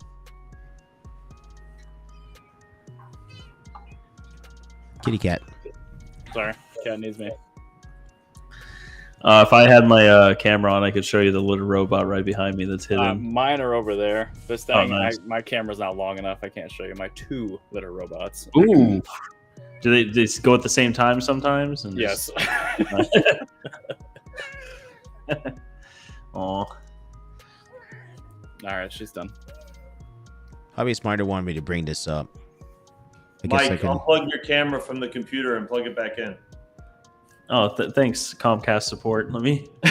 Kitty cat. Sorry, cat needs me. If I had my camera on, I could show you the little robot right behind me that's hidden. Mine are over there. This thing, Oh, nice. my camera's not long enough. I can't show you my 2 litter robots. Ooh. Do they go at the same time sometimes? And Yes. Aw. All right, she's done. Hobbyist Miner wanted me to bring this up. I guess I Mike, can. unplug your camera from the computer and plug it back in. Oh, thanks, Comcast support. Let me. Do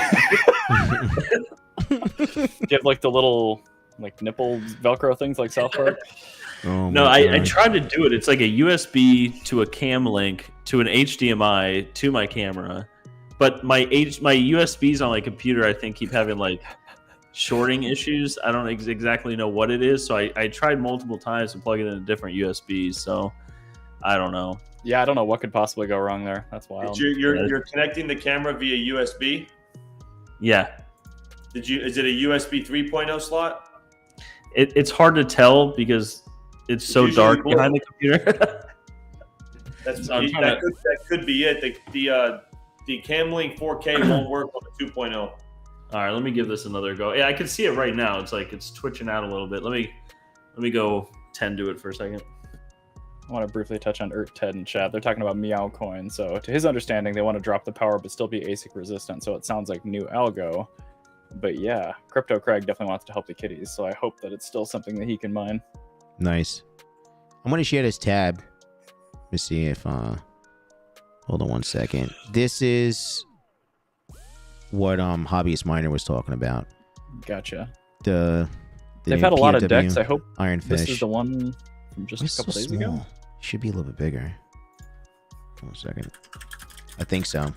you have like the little like nipple Velcro things like South Park? Oh No, my I God. tried to do it. It's like a USB to a cam link to an HDMI to my camera, but my USBs on my computer I think keep having like shorting issues. I don't exactly know what it is, so I tried multiple times to plug it into different USBs. So I don't know. Yeah, I don't know what could possibly go wrong there. That's wild. You're connecting the camera via USB. Yeah, Is it a USB 3.0 slot? it's hard to tell because it's so usually dark blue. behind the computer. That's So I'm trying that could be it. The Camlink 4K won't work on the 2.0. All right, let me give this another go. Yeah, I can see it right now. It's like it's twitching out a little bit. Let me go tend to it for a second. I want to briefly touch on Ted in chat. They're talking about Meow Coin. So to his understanding, they want to drop the power but still be ASIC resistant. So it sounds like new algo. But yeah, Crypto Craig definitely wants to help the kitties. So I hope that it's still something that he can mine. Nice. I'm gonna share this tab. Let me see if hold on one second. This is what Hobbyist Miner was talking about. Gotcha. The They've had a lot of PFW decks. I hope Ironfish. this is the one from just Why a is it couple so days small? ago. Should be a little bit bigger. One second. I think so.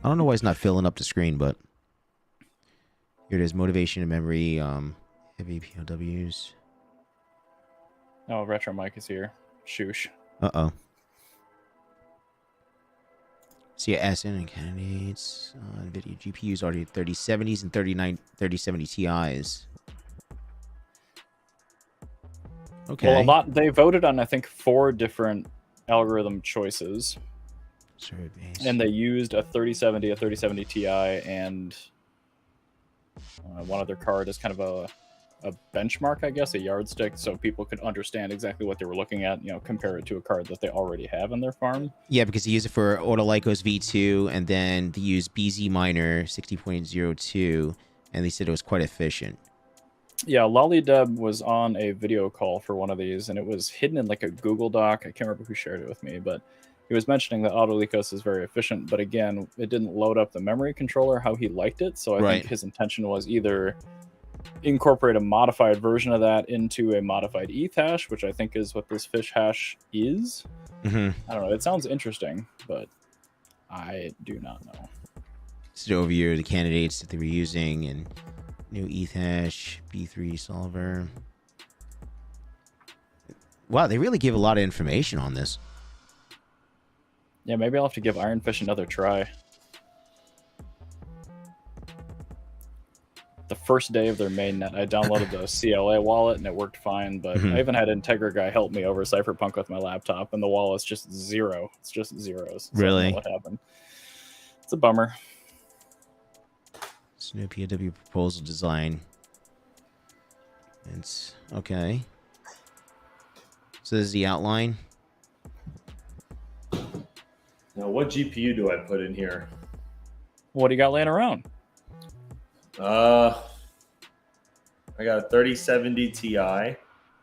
I don't know why it's not filling up the screen, but here it is. Motivation and memory. Heavy POWs. Oh, Retro Mike is here. Shoosh. Uh-oh. See Ascent and candidates. NVIDIA GPUs already 3070s and 3070 Ti's. Okay. Well, a lot. They voted on I think 4 different algorithm choices, Server base. and they used a 3070, a 3070 Ti, and one other card as kind of a benchmark, I guess, a yardstick, so people could understand exactly what they were looking at. Compare it to a card that they already have in their farm. Yeah, because they use it for Autolycos V2, and then they use BZ Miner 60.02, and they said it was quite efficient. Yeah, Lollydub was on a video call for one of these, and it was hidden in like a Google Doc. I can't remember who shared it with me, but he was mentioning that Autolicos is very efficient, but again, it didn't load up the memory controller how he liked it. So I think his intention was either incorporate a modified version of that into a modified ETH hash, which I think is what this fish hash is. I don't know. It sounds interesting, but I do not know. This is an overview of the candidates that they were using and new ETH hash, B3 solver. Wow, they really give a lot of information on this. Yeah, maybe I'll have to give Ironfish another try. The first day of their mainnet, I downloaded the CLA wallet and it worked fine, but I even had Integra guy help me over Cypherpunk with my laptop, and the wallet's just zero. It's just zeros. So really? I don't know what happened? It's a bummer. It's new POW proposal design. It's okay. So this is the outline. Now, what GPU do I put in here? What do you got laying around? I got a 3070 Ti,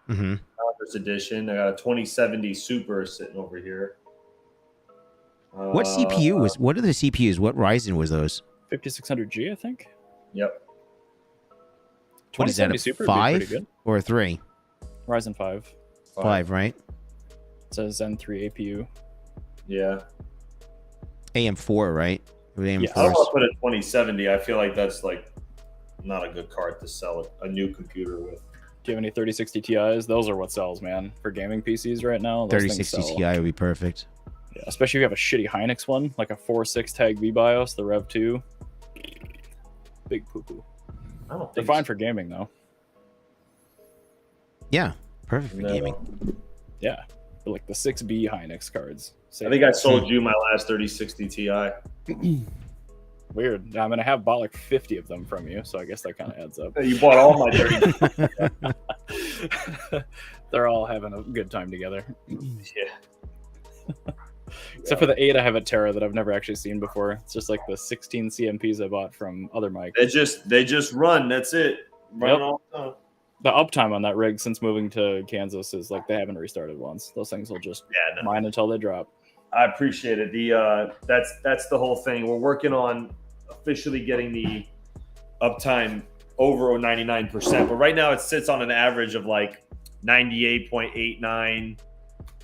Founders Edition. I got a 2070 Super sitting over here. What CPU was? What are the CPUs? What Ryzen was those? 5600G, I think. Yep. What is that? A Super 5 or a 3? Ryzen 5. 5, right? It says Zen 3 APU. Yeah. AM4, right? AM4. Yeah, I don't want to put a 2070. I feel like that's like not a good card to sell a new computer with. Do you have any 3060 Ti's? Those are what sells, man, for gaming PCs right now. Those 3060 Ti would be perfect. Yeah, especially if you have a shitty Hynix one, like a 4.6 tag VBIOS, the Rev 2. Big poo-poo. I don't They're think fine for gaming, though. Yeah, perfect for gaming. Yeah, but like the 6B Hynix cards. I think I sold you my last 3060 Ti. Weird. I mean, I have bought like 50 of them from you, so I guess that kind of adds up. You bought all my 30. They're all having a good time together. Yeah. Except for the 8, I have a Terra that I've never actually seen before. It's just like the 16 CMPs I bought from other mics. They just run. That's it. Run all the time. The uptime on that rig since moving to Kansas is like they haven't restarted once. Those things will just mine until they drop. I appreciate it. That's the whole thing. We're working on officially getting the uptime over 99%, but right now it sits on an average of like 98.89.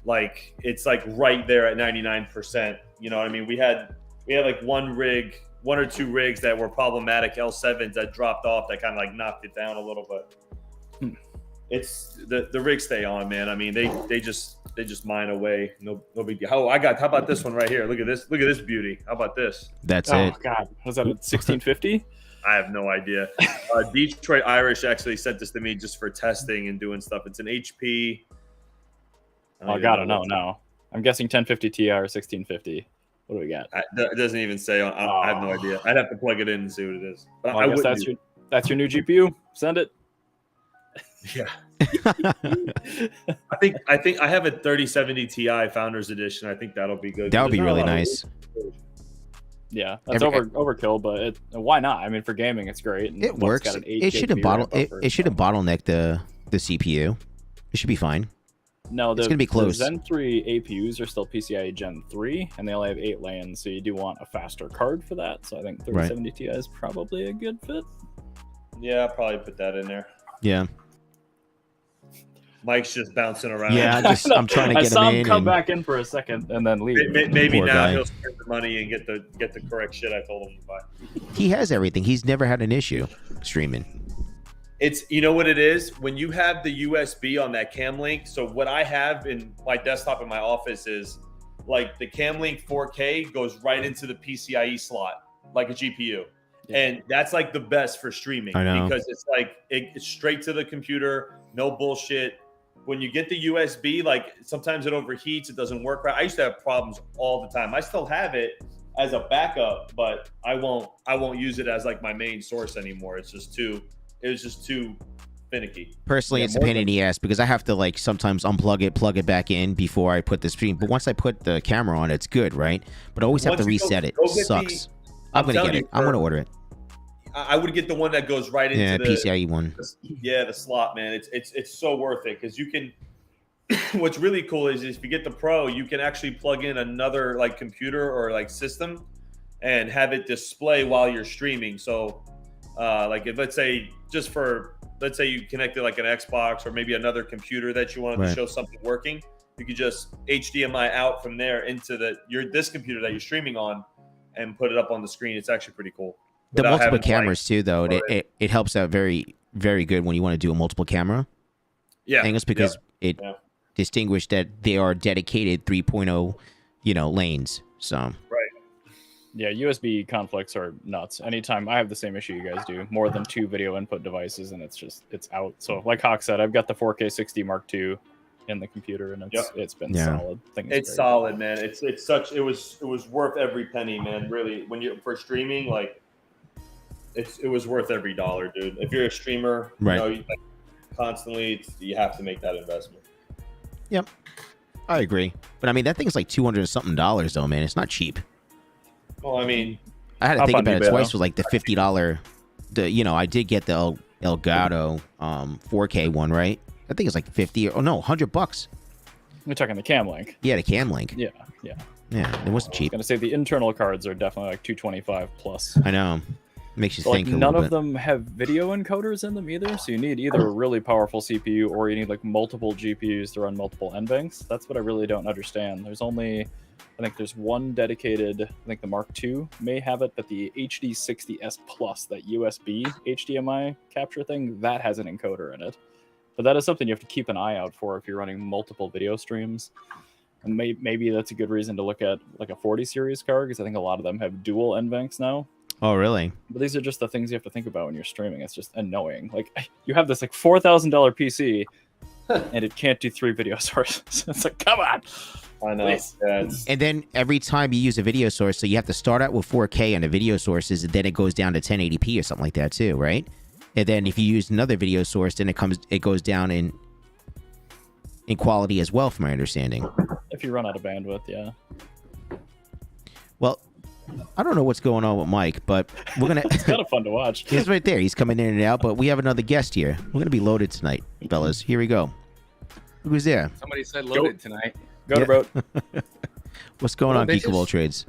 Like it's like right there at 99%. You know what I mean? We had like one or two rigs that were problematic L7s that dropped off that kind of like knocked it down a little bit. It's the rigs stay on, man. I mean, they just mine away. No big deal. How about this one right here? Look at this beauty. How about this? That's it. Oh God, was that a 1650? I have no idea. Detroit Irish actually sent this to me just for testing and doing stuff. It's an HP. I gotta know now. I'm guessing 1050 Ti or 1650. What do we got? It doesn't even say. I have no idea. I'd have to plug it in and see what it is. But I guess that's your new GPU. Send it. Yeah. I think I have a 3070 Ti Founders Edition. I think that'll be good. That would be really nice. Yeah, that's overkill, but why not? I mean, for gaming, it's great. And it works. It shouldn't bottleneck the CPU. It should be fine. No, it's gonna be close. The Zen 3 APUs are still PCIe Gen 3, and they only have 8 lanes, so you do want a faster card for that. So I think 3070 Ti is probably a good fit. Yeah, I'll probably put that in there. Yeah. Mike's just bouncing around. Yeah, I'm trying to get him in. Come back in for a second and then leave. Maybe now he'll spend the money and get the correct shit I told him to buy. He has everything. He's never had an issue streaming. It's, you know what it is? When you have the USB on that Cam Link, so what I have in my desktop in my office is like the Cam Link 4K goes right into the PCIe slot, like a GPU. Yeah. And that's like the best for streaming. I know. Because it's like it's straight to the computer, no bullshit. When you get the USB, like sometimes it overheats, it doesn't work right. I used to have problems all the time. I still have it as a backup, but I won't use it as like my main source anymore. It was just too finicky. Personally, it's a pain in the ass because I have to like sometimes unplug it, plug it back in before I put the stream. But once I put the camera on, it's good, right? But I always have to reset it. Sucks. I'm gonna get it. I'm gonna order it. I would get the one that goes right into the PCIe one. Yeah, the slot, man. It's so worth it because you can what's really cool is if you get the Pro, you can actually plug in another like computer or like system and have it display while you're streaming. So like if let's say you connected like an Xbox or maybe another computer that you wanted to show something working, you could just HDMI out from there into this computer that you're streaming on and put it up on the screen. It's actually pretty cool. The multiple cameras too, though, it helps out very, very good when you want to do a multiple camera. Yeah, angles because it distinguished that they are dedicated 3.0, lanes. So yeah, USB conflicts are nuts. Anytime I have the same issue you guys do, more than 2 video input devices, and it's out. So like Hawk said, I've got the 4K 60 Mark II in the computer, and it's been solid. It's solid, man. It was worth every penny, man. Really, for streaming, like it was worth every dollar, dude. If you're a streamer, constantly, you have to make that investment. Yep, I agree. But I mean, that thing's like $200 something though, man. It's not cheap. Well, I mean, I had to think about it twice. Was like the $50. I did get the Elgato 4K one, right? I think it's like $100. We're talking the Cam Link. Yeah, the Cam Link. Yeah. It wasn't cheap. I was gonna say the internal cards are definitely like $225 plus. I know. Makes you so think. Like none of them have video encoders in them either, so you need either a really powerful CPU or you need like multiple GPUs to run multiple NVENCs. That's what I really don't understand. There's one dedicated. I think the Mark II may have it, but the HD60S Plus, that USB HDMI capture thing, that has an encoder in it. But that is something you have to keep an eye out for if you're running multiple video streams. And maybe that's a good reason to look at like a 40 series card, because I think a lot of them have dual NVENCs now. Oh, really? But these are just the things you have to think about when you're streaming. It's just annoying. Like, you have this like $4,000 PC, and it can't do 3 video sources. It's like, come on. I know. Yeah, and then every time you use a video source, so you have to start out with 4K on the video sources, and then it goes down to 1080p or something like that too, right? And then if you use another video source, then it goes down in quality as well, from my understanding. If you run out of bandwidth, yeah. Well, I don't know what's going on with Mike, but we're gonna. It's kind of fun to watch. He's right there. He's coming in and out, but we have another guest here. We're gonna be loaded tonight, fellas. Here we go. Who's there? Somebody said loaded tonight. Go to boat. What's going on, Geek of All Trades?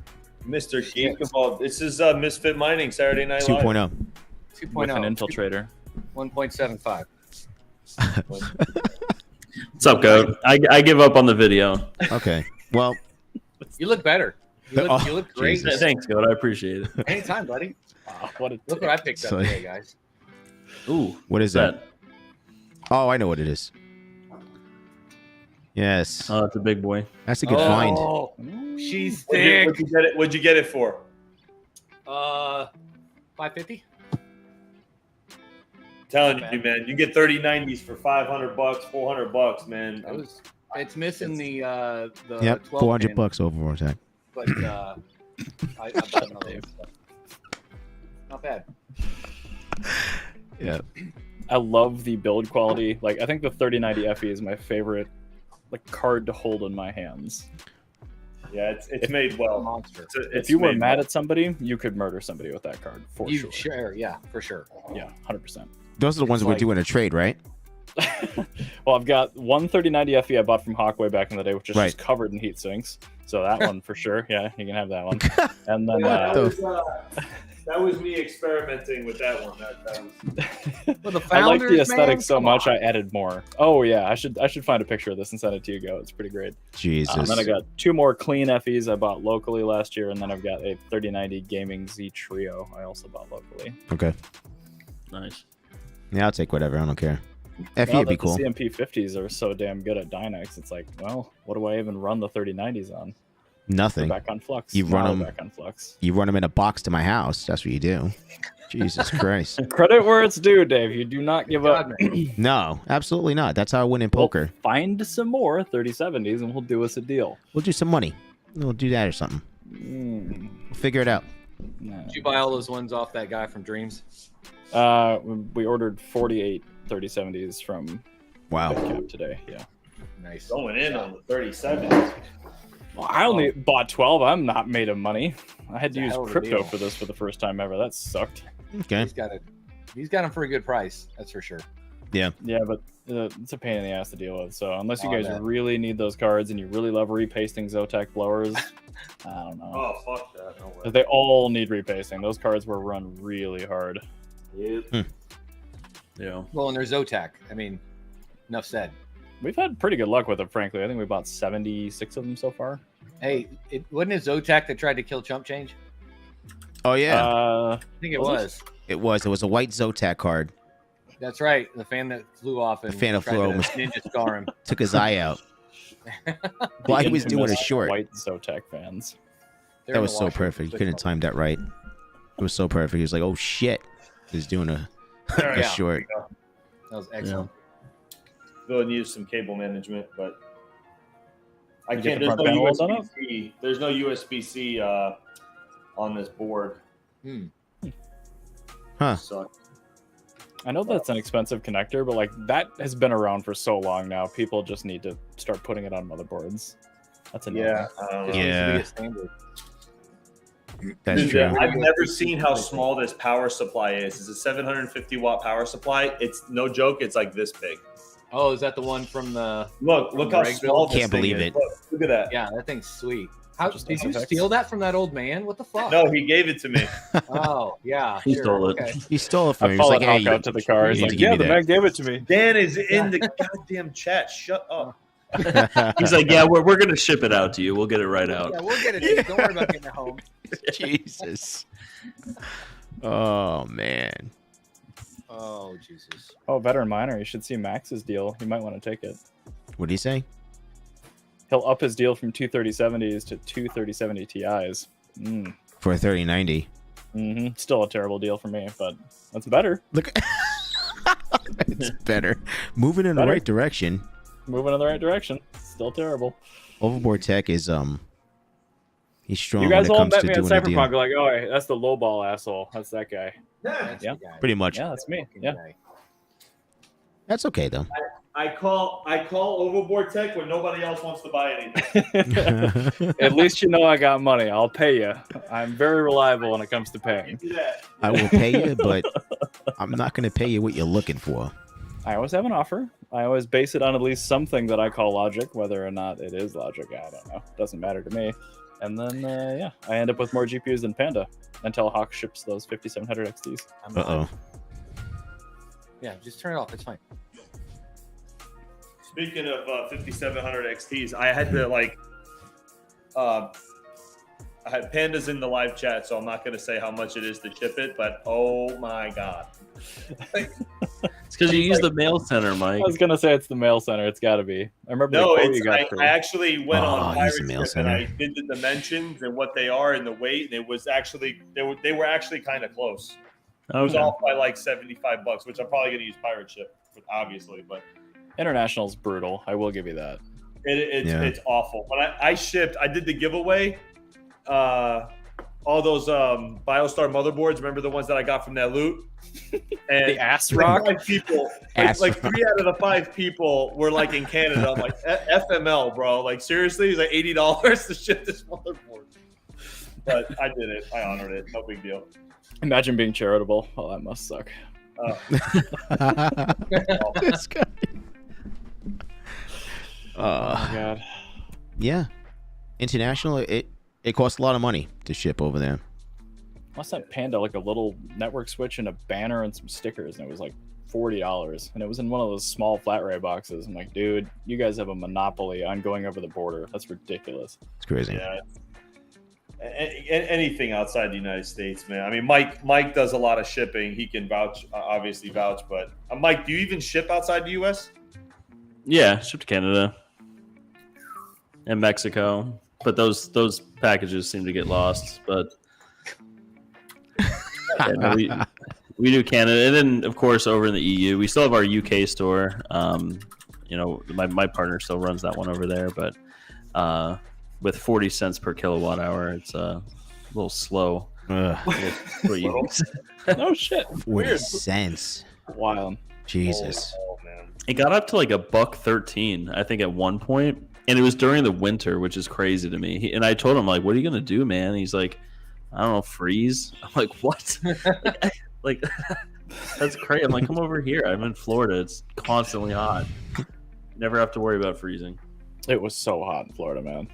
Mr. Geek of All. This is Misfit Mining Saturday Night Live 2.0. 2.0. With an infiltrator. 1.75. What's up, Goat? I give up on the video. Okay. Well, You look better. You look great. Jesus. Thanks, Goat. I appreciate it. Anytime, buddy. Look Look what I picked up today, guys. Ooh, what is that? Oh, I know what it is. Yes. Oh, that's a big boy. That's a good find. Oh, she's thick. What'd you get it for? 550. Telling you, man, you get 3090s for $500, $400, man. It's missing the Yep, 12 $400 pin, overall attack. but I bought another. Not bad. Yeah. I love the build quality. Like, I think the 3090 FE is my favorite card to hold in my hands. Yeah, it's made well. Monster. If you were mad at somebody, you could murder somebody with that card for You sure. sure? Yeah, for sure. Yeah, 100%. Those are the ones It's we're like- doing a trade, right? Well, I've got one 3090 FE I bought from Hawkway back in the day, which is Right. just covered in heat sinks. So that one for sure. Yeah, you can have that one. And then That was me experimenting with that one. Well, the I like the founders, aesthetic man, so come much, on. I added more. Oh yeah, I should find a picture of this and send it to you, Go. It's pretty great. Jesus. And then I got 2 more clean FEs I bought locally last year, and then I've got a 3090 Gaming Z Trio I also bought locally. Okay. Nice. Yeah, I'll take whatever. I don't care. FE Now would be that cool. The CMP 50s are so damn good at Dynex. It's like, well, what do I even run the 3090s on? Nothing. They're back on Flux. You run Now them- they're back on Flux. You run them in a box to my house. That's what you do. Jesus Christ. Credit where it's due, Dave. You do not give up. God, man. No, absolutely not. That's how I win in poker. We'll find some more 3070s and we'll do us a deal. We'll do some money. We'll do that or something. Mm, We'll figure it out. no. Did you buy all those ones off that guy from Dreams? We ordered 48 3070s from Wow. Cap today. Yeah. Nice. Going in on the 37s. Well, I only bought 12. I'm not made of money. I had to It's a use hell of a crypto deal. for this for the first time ever. That sucked. Okay. He's got them for a good price. That's for sure. Yeah. Yeah, but it's a pain in the ass to deal with. So unless you Oh, guys man. really need those cards and you really love repasting Zotac blowers, I don't know. Oh fuck that! No way. 'Cause they all need repasting. Those cards were run really hard. Yep. Yeah. Well, and there's Zotac. I mean, enough said. We've had pretty good luck with them, frankly. I think we bought 76 of them so far. Hey, it wasn't it Zotac that tried to kill Chump Change? Oh yeah, I think it Was was. it was a white Zotac card. That's right. The fan that flew off and The fan that tried flew to almost- ninja scar him. Took his eye out while he was doing a Infamous short. White Zotac fans. They're That in was the so washer. perfect. You Good couldn't have call. timed that right. It was so perfect. He was like, "Oh shit!" He was doing a, a Yeah. short. That was excellent. Really needs some cable management, but I You get can't. the There's front no panel done up? USB-C. There's no USB-C on this board. Huh? Sucks. I know that's an expensive connector, but like that has been around for so long now. People just need to start putting it on motherboards. That's enough. Yeah, I don't know. This needs to be Yeah. a standard. That's Dude, true. I've never seen how small this power supply is. It's a 750 watt power supply. It's no joke. It's like this big. Oh, is that the one from the? Look how Greg small built? this Can't thing believe is. it. Look at that. Yeah, that thing's sweet. How Just did you SFX. steal that from that old man? What the fuck? No, he gave it to me. Oh, yeah. He sure, stole it. okay. He stole it from I him. He was followed like, "Hey, Hawk out to the car. you He's need like, to give yeah, me the that." man gave it to me. Dan is in the goddamn chat. Shut up. He's like, yeah, we're gonna ship it out to you. We'll get it right out. Yeah, we'll get it. to you. Don't worry about getting it home. Jesus. Oh man. Oh, Jesus. Oh, veteran miner. You should see Max's deal. You might want to take it. What did he say? He'll up his deal from 23070s to 23070 Ti's. For a 3090. Still a terrible deal for me, but that's better. Look. It's better. Moving in the Better. right direction. Moving in the right direction. Still terrible. Overboard Tech is he's strong You when guys it all comes met to me on doing a deal. Cyberpunk. Like, oh, hey, that's the lowball asshole. That's that guy. That's Yeah, the guy. Pretty much. Yeah, that's me. Fucking Yeah. guy. That's okay though. I call Overboard Tech when nobody else wants to buy anything. At least you know I got money. I'll pay you. I'm very reliable when it comes to paying. Do that. I will pay you, but I'm not going to pay you what you're looking for. I always have an offer. I always base it on at least something that I call logic, whether or not it is logic. I don't know. Doesn't matter to me. And then, yeah, I end up with more GPUs than Panda until Hawk ships those 5700 XTs. I'm Uh-oh. Yeah, just turn it off. It's fine. Speaking of 5700 XTs, I had to I had Pandas in the live chat, so I'm not going to say how much it is to ship it, but oh my god. It's because you use the mail center, Mike. I was going to say it's the mail center. It's got to be. I remember No, the quote you got I for actually went Oh, on he's Pirate the mail Ship and I center. did the dimensions and what they are and the weight, and it was actually they were actually kind of close. It was Okay. off by like $75, which I'm probably going to use Pirate Ship, obviously, but International's brutal. I will give you that. it's Yeah. it's awful. When I shipped, I did the giveaway. All those BioStar motherboards. Remember the ones that I got from that loot? And The ass like rock? 5 people, Ass like rock. 3 out of the 5 people were like in Canada. I'm like, FML, bro. Like seriously, it's like $80 to ship this motherboard. But I did it. I honored it. No big deal. Imagine being charitable. Oh, that must suck. This guy. Oh, my God. Yeah. International, it costs a lot of money to ship over there. I sent Panda like a little network switch and a banner and some stickers, and it was like $40. And it was in one of those small flat rate boxes. I'm like, dude, you guys have a monopoly on going over the border. That's ridiculous. It's crazy. Yeah. Anything outside the United States, man. I mean, Mike does a lot of shipping. He can obviously vouch. But Mike, do you even ship outside the U.S.? Yeah, shipped to Canada and Mexico, but those packages seem to get lost. But yeah, no, we do Canada, and then of course over in the EU, we still have our UK store. You know, my partner still runs that one over there, but with 40 cents per kilowatt hour, it's a little slow. Ugh, for you. No shit. 40 cents. Wild. Jesus. Oh man. It got up to like $1.13, I think, at one point, and it was during the winter, which is crazy to me. And I told him, like, "What are you gonna do, man?" He's like, "I don't know, freeze." I'm like, "What?" like, That's great. I'm like, come over here. I'm in Florida. It's constantly hot. Never have to worry about freezing. It was so hot in Florida, man.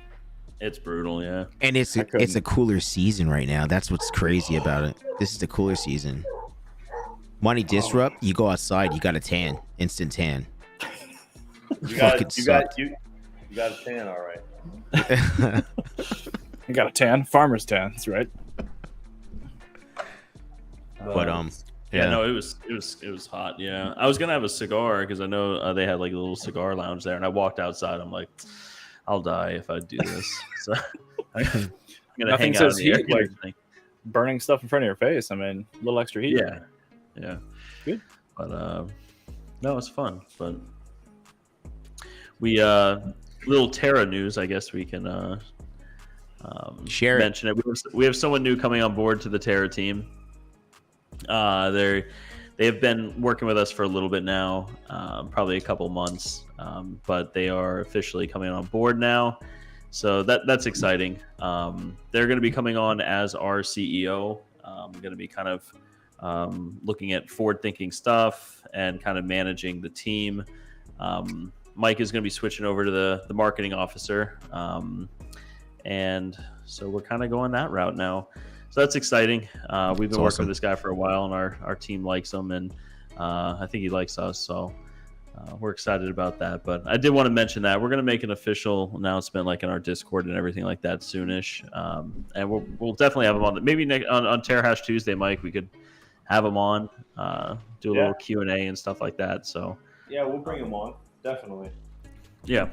It's brutal, yeah. And it's a couldn't. cooler season right now. That's what's crazy about it. This is the cooler season. Money disrupt. You go outside, you got a tan, instant tan. You Fucking got a tan, all right. You got a tan, farmer's tan. That's right. But Yeah, no, it was hot. Yeah, I was gonna have a cigar because I know they had like a little cigar lounge there, and I walked outside. I'm like, I'll die if I do this. So I'm gonna Nothing hang out in says the air heat like conditioning. burning stuff in front of your face. I mean, a little extra heat. Yeah. Good. But no, it's fun. But we little Terra news. I guess we can Share it. mention it. We have someone new coming on board to the Terra team. They have been working with us for a little bit now, probably a couple months, but they are officially coming on board now. So that's exciting. They're going to be coming on as our CEO. Going to be kind of looking at forward-thinking stuff and kind of managing the team. Mike is going to be switching over to the marketing officer, and so we're kind of going that route now. So that's exciting. We've been working with this guy for a while, and our team likes him, and I think he likes us. So we're excited about that. But I did want to mention that we're going to make an official announcement, like in our Discord and everything like that, soonish. And we'll definitely have him on. Maybe on Terra Hash Tuesday, Mike, we could have him on, do a little Q&A and stuff like that. So Yeah, we'll bring him on. Definitely. yeah.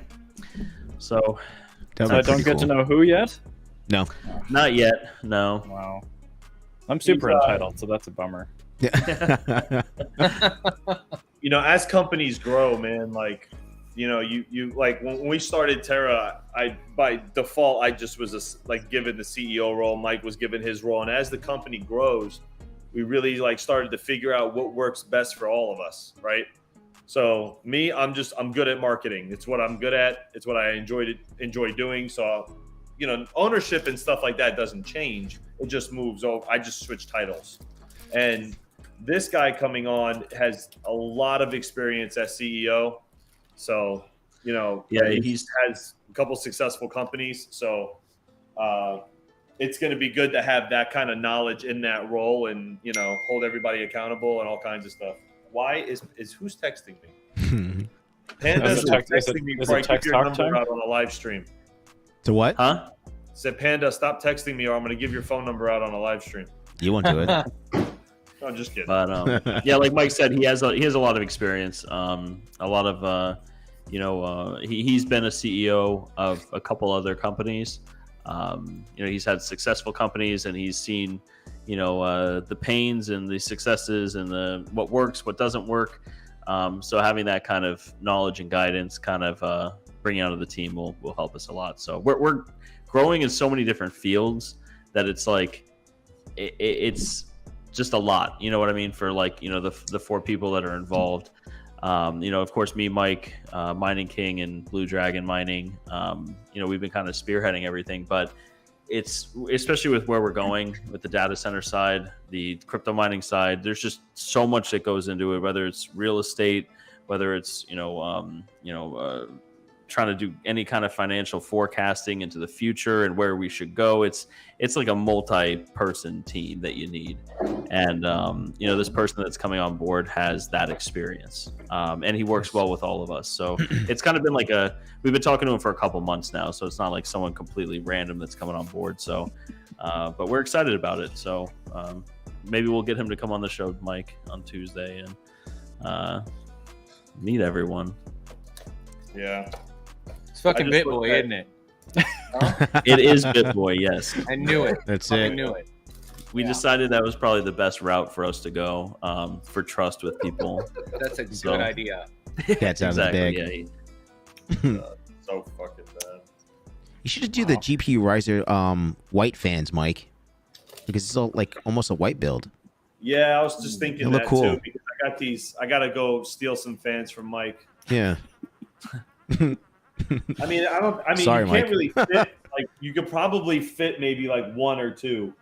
So I don't get to know who yet. No. not yet. No. Wow. I'm super entitled, so that's a bummer. You know, as companies grow, man, like, you know, you like when we started Terra, I by default I just was like given the CEO role. Mike was given his role, and as the company grows, we really like started to figure out what works best for all of us, right? So me, I'm good at marketing. It's what I'm good at. It's what I enjoy doing. So, you know, ownership and stuff like that doesn't change. It just moves over. I just switch titles. And this guy coming on has a lot of experience as CEO. So, you know, he has a couple successful companies. So it's going to be good to have that kind of knowledge in that role and, you know, hold everybody accountable and all kinds of stuff. Why is who's texting me? Panda's texting me before I give your number out on a live stream. To what? Huh? Said, Panda, stop texting me or I'm going to give your phone number out on a live stream. You won't do it. No, I'm just kidding. But yeah, like Mike said, he has a lot of experience. A lot of he's been a CEO of a couple other companies. He's had successful companies, and he's seen the pains and the successes and the what works, what doesn't work. So having that kind of knowledge and guidance, kind of bringing out of the team will help us a lot. So we're growing in so many different fields that it's like it's just a lot. You know what I mean? For the four people that are involved. Of course, me, Mike, Mining King, and Blue Dragon Mining. We've been kind of spearheading everything, but it's especially with where we're going with the data center side, the crypto mining side. There's just so much that goes into it. Whether it's real estate, whether it's trying to do any kind of financial forecasting into the future and where we should go. It's like a multi-person team that you need. And, this person that's coming on board has that experience. And he works well with all of us. So it's kind of been like we've been talking to him for a couple months now. So it's not like someone completely random that's coming on board. So, but we're excited about it. So maybe we'll get him to come on the show, Mike, on Tuesday and meet everyone. Yeah. It's fucking BitBoy, isn't it? It is BitBoy, yes. I knew it. That's I it. knew it. We decided that was probably the best route for us to go for trust with people. That's a good idea. Cat's out of the bag. Yeah. So fucking bad. You should do the Gpurisers white fans, Mike, because it's all like almost a white build. Yeah, I was just thinking They look that cool. too because I gotta go steal some fans from Mike. Yeah. I mean, Sorry, you can't Mike. really fit. Like, you could probably fit maybe like one or two.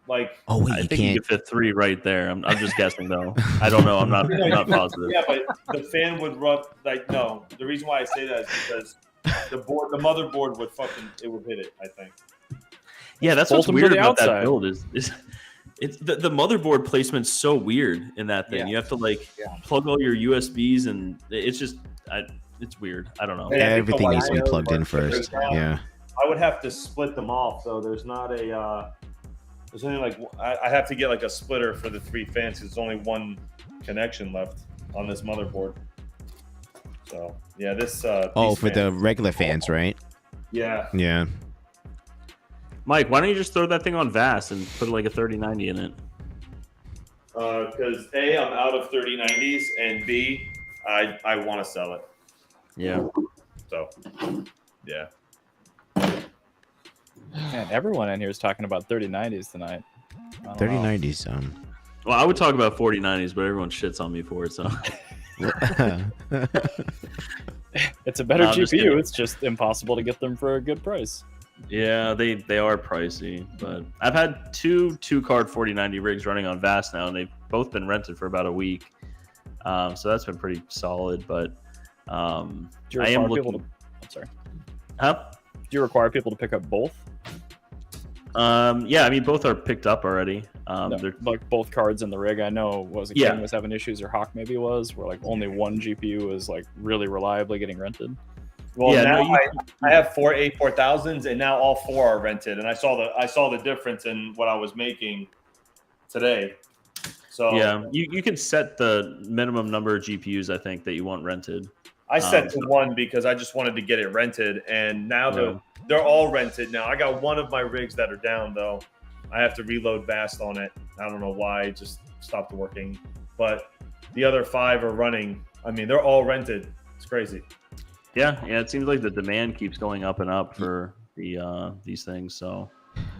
like. Oh wait, I you think you can't. could fit 3 right there. I'm just guessing though. I don't know. I'm not positive. Yeah, but the fan would run like no. The reason why I say that is because the motherboard would hit it. I think. Yeah, that's Bolt what's them to weird the about that outside. build is it's the motherboard placement's so weird in that thing. Yeah. You have to like Yeah. plug all your USBs and it's just it's weird. I don't know. Yeah, I think Everything the needs to be wires plugged in are- first. there's not- Yeah. I would have to split them off, so there's not a. There's only like I have to get like a splitter for the 3 fans because there's only one connection left on this motherboard. So yeah, this. Oh, these for the regular fans, right? Yeah. Yeah. Mike, why don't you just throw that thing on VAS and put like a 3090 in it? Because A, I'm out of 3090s, and B, I want to sell it. Yeah. So, yeah. Man, everyone in here is talking about 3090s tonight. I don't know. 3090s. Well, I would talk about 4090s, but everyone shits on me for it. So It's a better No, I'm just kidding. GPU. It's just impossible to get them for a good price. yeah, they are pricey. But I've had two card 4090 rigs running on VAS now, and they've both been rented for about a week. So that's been pretty solid. But Do you I require am people looking. I'm sorry. Huh? Do you require people to pick up both? Yeah, I mean both are picked up already. No, They're like both cards in the rig. I know was it Yeah. King was having issues, or Hawk maybe was, where like only one GPU was like really reliably getting rented. Well, Yeah, now no, I have 4 A4000s, and now all 4 are rented. And I saw the difference in what I was making today. So yeah, you can set the minimum number of GPUs I think that you want rented. I set to 1 because I just wanted to get it rented, and now they're all rented now. I got one of my rigs that are down though. I have to reload VAST on it. I don't know why, it just stopped working. But the other 5 are running. I mean, they're all rented. It's crazy. Yeah, it seems like the demand keeps going up and up for these things. So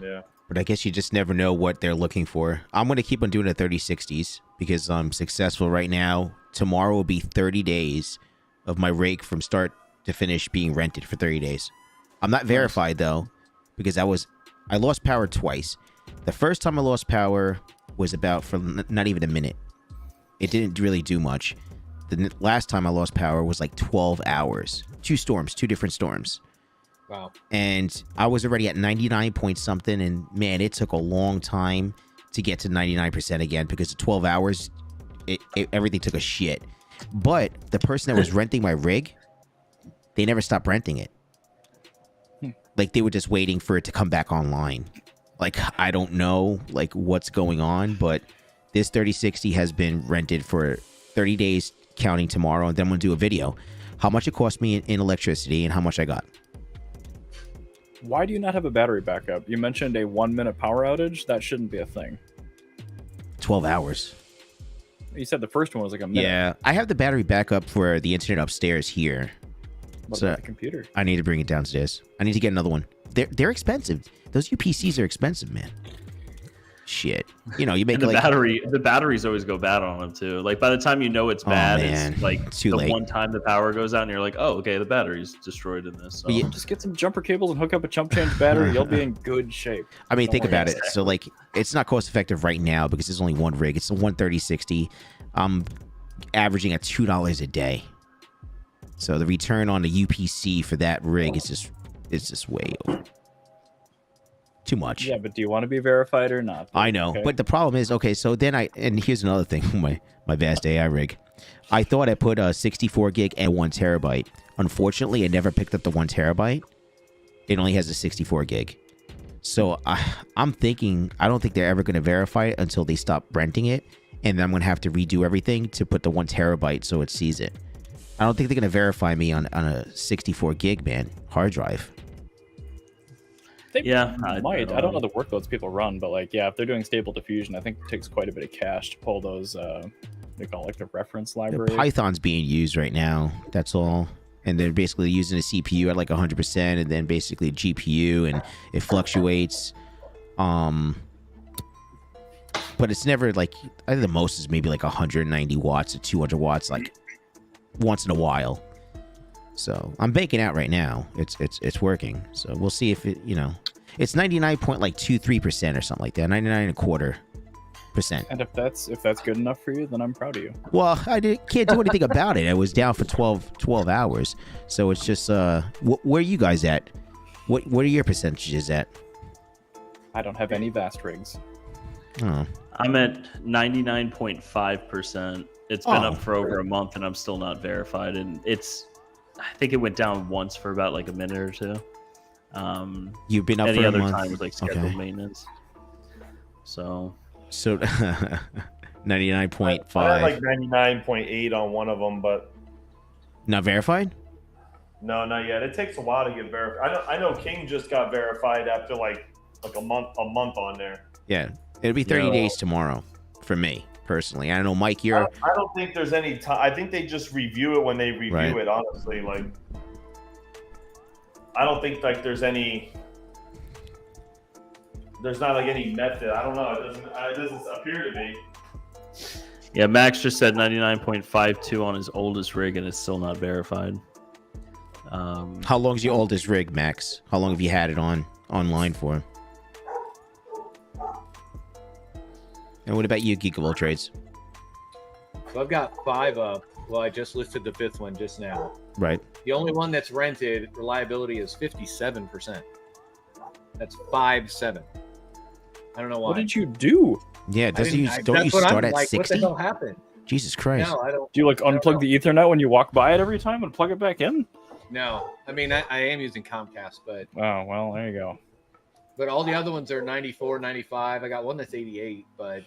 Yeah. But I guess you just never know what they're looking for. I'm going to keep on doing the 3060s because I'm successful right now. Tomorrow will be 30 days of my rig from start to finish being rented for 30 days. I'm not verified though because I lost power twice. The first time I lost power was about for not even a minute. It didn't really do much. The last time I lost power was like 12 hours. 2 different storms. Wow. And I was already at 99 point something, and man, it took a long time to get to 99% again because of 12 hours, everything took a shit. But the person that was renting my rig, they never stopped renting it. Like they were just waiting for it to come back online. Like I don't know like what's going on, but this 3060 has been rented for 30 days counting tomorrow, and then I'm gonna do a video how much it cost me in electricity and how much I got. Why do you not have a battery backup? You mentioned a 1-minute power outage. That shouldn't be a thing. 12 hours. You said the first one was like a minute. Yeah, I have the battery backup for the internet upstairs here. What So- about the computer? I need to bring it downstairs. I need to get another one. They're expensive. Those UPCs are expensive, man. Shit. You know, you make and the like the batteries always go bad on them too. Like by the time you know it's bad, man. it's like It's too the late. one time the power goes out and you're like, oh, okay, the battery's destroyed in this. So. But yeah, Just get some jumper cables and hook up a chump change battery. You'll be in good shape. I mean, think Don't worry. about it. So like, it's not cost effective right now because there's only one rig. It's a 13060. I'm averaging at $2 a day. So the return on the UPC for that rig is just way over. Too much. Yeah, but do you want to be verified or not? I know, Okay. but the problem is, okay, so then and here's another thing, my vast AI rig. I thought I put a 64 gig and 1 terabyte. Unfortunately, I never picked up the 1 terabyte. It only has a 64 gig. So I'm thinking, I don't think they're ever going to verify it until they stop renting it. And then I'm going to have to redo everything to put the 1 terabyte so it sees it. I don't think they're going to verify me on a 64 gig, man, hard drive. They Yeah, might. I don't know the workloads people run, but like, yeah, if they're doing stable diffusion, I think it takes quite a bit of cache to pull those. They call it like the reference The library. Python's being used right now. That's all. And they're basically using a CPU at like 100%, and then basically a GPU, and it fluctuates. But it's never like, I think the most is maybe like 190 watts to 200 watts, like once in a while. So I'm baking out right now. It's working. So we'll see if it, you know. It's 99.23% or something like that. 99.25%. And if that's good enough for you, then I'm proud of you. Well, can't do anything about it. I was down for 12 hours. So it's just where are you guys at? What are your percentages at? I don't have any vast rigs. Oh. I'm at 99.5%. It's been up for over a month, and I'm still not verified. And I think it went down once for about like a minute or two. You've been up any for a other month. time was like scheduled Okay. maintenance. So 99.5. I had like 99.8 on one of them, but Not verified? no, not yet. It takes a while to get verified. I know King just got verified after like a month on there. Yeah. It'll be 30 No. days tomorrow for me personally. I don't know, Mike, you're I don't think there's any time. I think they just review it when they review Right. it. Honestly, like I don't think like there's not like any method. I don't know. It doesn't appear to be. yeah, Max just said 99.52 on his oldest rig, and it's still not verified. How long's your oldest rig, Max? How long have you had it online for? And what about you, Geek of All Trades? So I've got 5 up. Well, I just listed the 5th one just now. Right. The only one that's rented, reliability is 57%. That's 5.7. I don't know why. What did you do? Yeah, I don't didn't- you I- start that's what I'm at like, 60? What the hell happened? Jesus Christ. No, I don't. Do you like unplug the Ethernet when you walk by it every time and plug it back in? No, I mean I am using Comcast, but Oh, well, there you go. all the other ones are 94, 95. I got one that's 88, but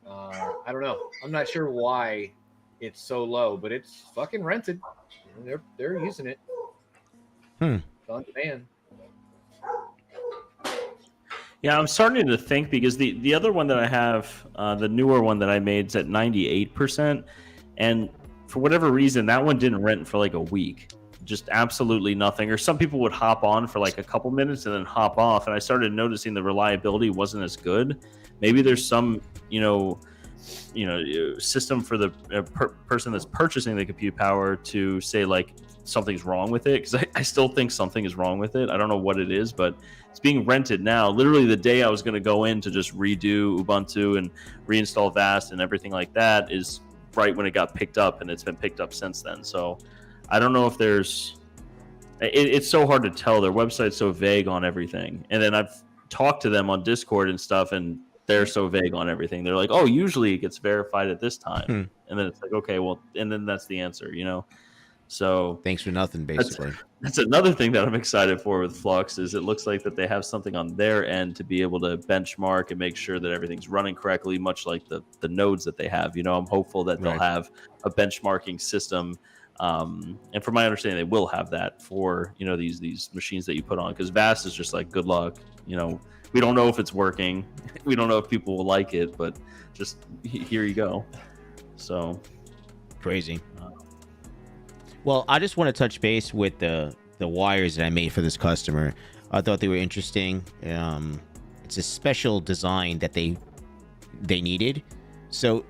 I don't know. I'm not sure why it's so low, but it's fucking rented. They're using it. Hmm. It's on demand. Yeah, I'm starting to think because the other one that I have, the newer one that I made is at 98%, and for whatever reason, that one didn't rent for like a week. Just absolutely nothing. Or some people would hop on for like a couple minutes and then hop off, and I started noticing the reliability wasn't as good. Maybe there's some, system for the person that's purchasing the compute power to say like something's wrong with it, because I still think something is wrong with it. I don't know what it is, but it's being rented now. Literally the day I was going to go in to just redo Ubuntu and reinstall Vast and everything like that is right when it got picked up, and it's been picked up since then. So I don't know if it's so hard to tell. Their website's so vague on everything. And then I've talked to them on Discord and stuff, and they're so vague on everything. They're like, oh, usually it gets verified at this time. And then it's like, okay, well, and then that's the answer, So Thanks for nothing, basically. that's another thing that I'm excited for with Flux is it looks like that they have something on their end to be able to benchmark and make sure that everything's running correctly, much like the nodes that they have. I'm hopeful that they'll have a benchmarking system. And from my understanding, they will have that for, these machines that you put on, because Vast is just like, good luck. We don't know if it's working. We don't know if people will like it, but just here you go. So Crazy. Well, I just want to touch base with the wires that I made for this customer. I thought they were interesting. It's a special design that they needed. So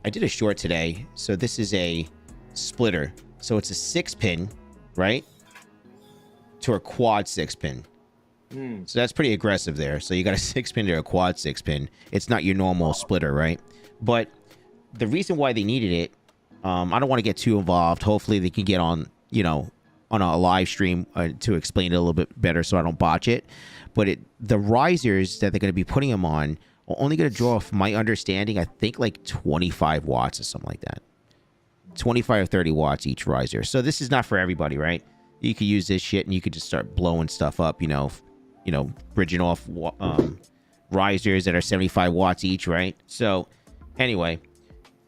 I did a short today. So this is a splitter. So it's a 6-pin, right? To a quad 6-pin. So that's pretty aggressive there. So you got a 6-pin to a quad 6-pin. It's not your normal splitter, right? But the reason why they needed it, I don't want to get too involved. Hopefully they can get on, on a live stream to explain it a little bit better so I don't botch it. But the risers that they're going to be putting them on are only going to draw, from my understanding, I think like 25 watts or something like that. 25 or 30 watts each riser. So this is not for everybody, right? You could use this shit and you could just start blowing stuff up, bridging off risers that are 75 watts each, right? So anyway,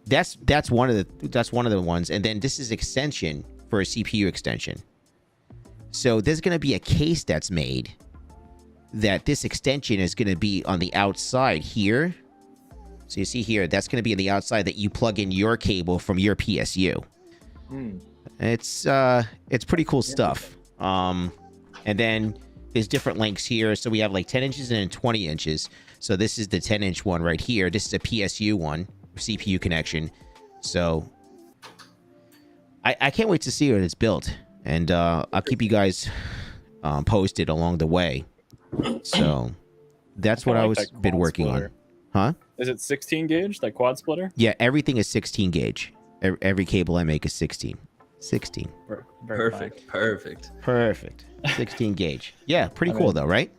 that's one of the ones. And then this is extension for a CPU extension. So there's going to be a case that's made that this extension is going to be on the outside here. So you see here, that's going to be on the outside that you plug in your cable from your PSU. It's pretty cool stuff. And then there's different lengths here. So we have like 10 inches and then 20 inches. So this is the 10-inch one right here. This is a PSU one, CPU connection. So I can't wait to see what it's built. And I'll keep you guys posted along the way. So that's what kinda I like was that been quad working splitter. on. Huh? Is it 16 gauge, that quad splitter? Yeah, everything is 16 gauge. Every cable I make is 16. 16. Very fine. Perfect. 16 gauge. Yeah, pretty I cool mean, though, right?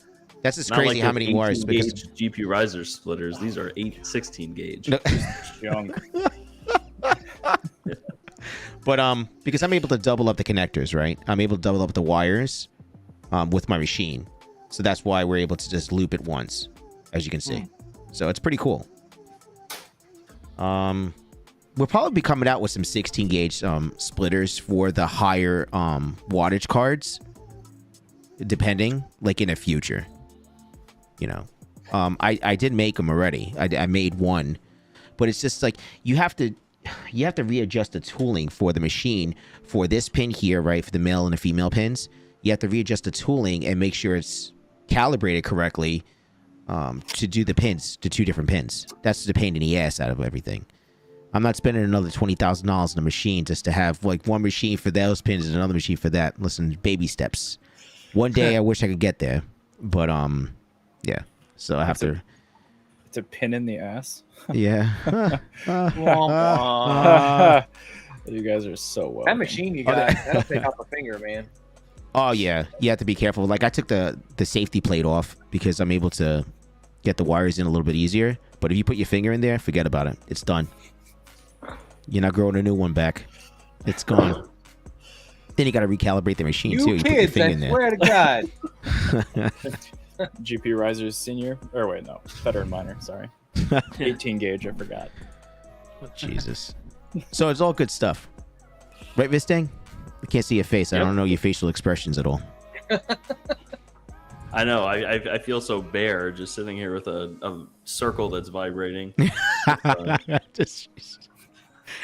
That's just Not crazy like how those many 18 wires because gauge Gpurisers splitters. These are 16 gauge. No. Young. But because I'm able to double up the connectors, right? I'm able to double up the wires with my machine. So that's why we're able to just loop it once, as you can see. So it's pretty cool. We'll probably be coming out with some 16 gauge splitters for the higher wattage cards, depending, like in the future. You know, I did make them already. I made one, but it's just like you have to readjust the tooling for the machine for this pin here, right? For the male and the female pins, you have to readjust the tooling and make sure it's calibrated correctly to do the pins, to 2 different pins. That's the pain in the ass out of everything. I'm not spending another $20,000 in a machine just to have like one machine for those pins and another machine for that. Listen, baby steps. One day I wish I could get there, but yeah. So I have to. It's a pin in the ass. Yeah. You guys are so well. That machine you got, that'll take off a finger, man. Oh yeah, you have to be careful. Like I took the safety plate off because I'm able to get the wires in a little bit easier. But if you put your finger in there, forget about it. It's done. You're not growing a new one back. It's gone. Then you got to recalibrate the machine too. You You put your kids, finger I in there. swear to God. Gpurisers senior, or wait, no, veteran minor. Sorry, 18 gauge. I forgot. Jesus. So it's all good stuff, right, Vistang? I can't see your face. I Yep. don't know your facial expressions at all. I know. I feel so bare just sitting here with a circle that's vibrating. Just,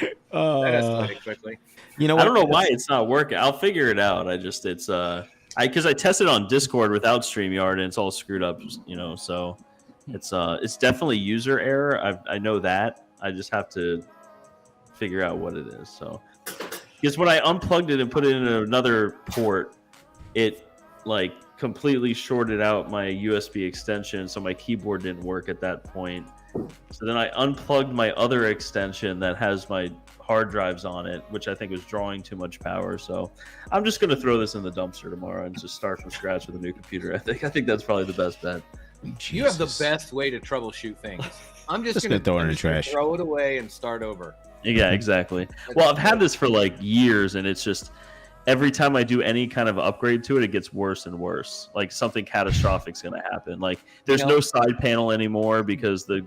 That escalated quickly. you know what? I don't know why it's not working. I'll figure it out. Because I tested on Discord without StreamYard and it's all screwed up. You know, so it's definitely user error. I know that. I just have to figure out what it is. So because when I unplugged it and put it in another port, it like completely shorted out my USB extension, so my keyboard didn't work at that point. So then I unplugged my other extension that has my hard drives on it, which I think was drawing too much power. So I'm just going to throw this in the dumpster tomorrow and just start from scratch with a new computer. I think that's probably the best bet. You have the Jesus. best way to troubleshoot things. I'm just, Just gonna throw it in the gonna trash. Throw it away and start over. Yeah, exactly. Well, I've had this for like years, and it's just every time I do any kind of upgrade to it, it gets worse and worse. Like something catastrophic is going to happen. Like there's no side panel anymore because the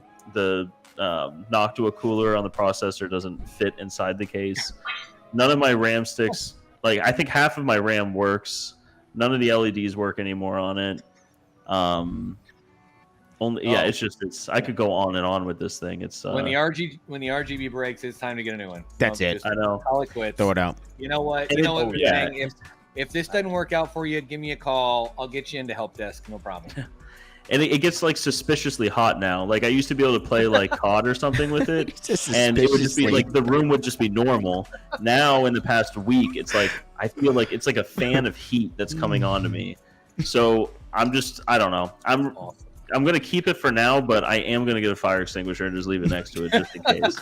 Noctua cooler on the processor doesn't fit inside the case. None of my RAM sticks, like I think half of my RAM works. None of the LEDs work anymore on it. It's I could go on and on with this thing. It's when the RGB breaks, it's time to get a new one. That's it. Just I know. call it quits. Throw it out. You know what? And You know what? yeah. If this doesn't work out for you, give me a call. I'll get you into help desk. No problem. And it gets like suspiciously hot now. Like I used to be able to play like COD or something with it, and it would just be like the room would just be normal. Now in the past week, it's like I feel like it's like a fan of heat that's coming onto me. So I don't know. I'm gonna keep it for now, but I am gonna get a fire extinguisher and just leave it next to it just in case.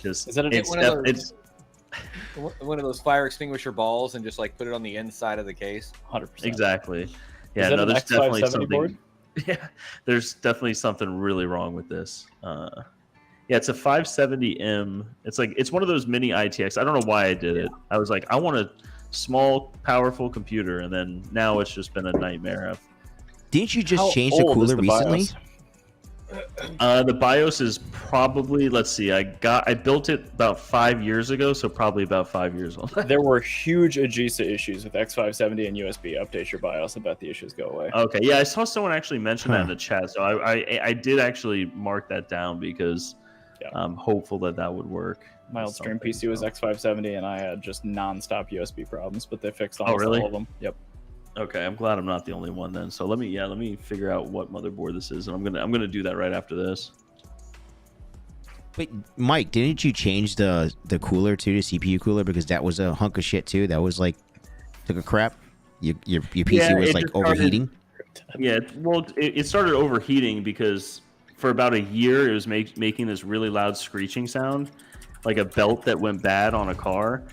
Is that one of those fire extinguisher balls and just like put it on the inside of the case? 100%. Exactly. Yeah, Is that no, an there's definitely X570 something. board? Yeah, there's definitely something really wrong with this. Yeah, it's a 570M. It's one of those mini ITX. I don't know why I did it. I was like, I want a small, powerful computer, and then now it's just been a nightmare. Didn't you just How change the old is cooler the recently? BIOS? The BIOS is probably, let's see, I built it about 5 years ago, so probably about 5 years old. There were huge AGESA issues with X570 and USB. Update your BIOS. I bet the issues go away. Okay, yeah, I saw someone actually mention that in the chat, so I did actually mark that down because I'm hopeful that would work. My old stream PC was X570, and I had just non-stop USB problems, but they fixed Oh, almost really? all of them. Yep. Okay, I'm glad I'm not the only one then. So let me figure out what motherboard this is, and I'm gonna do that right after this. Wait, Mike, didn't you change the cooler to the CPU cooler because that was a hunk of shit too? That was like took a crap. Your PC was it like just started- overheating. Yeah, well, it started overheating because for about a year it was making this really loud screeching sound, like a belt that went bad on a car,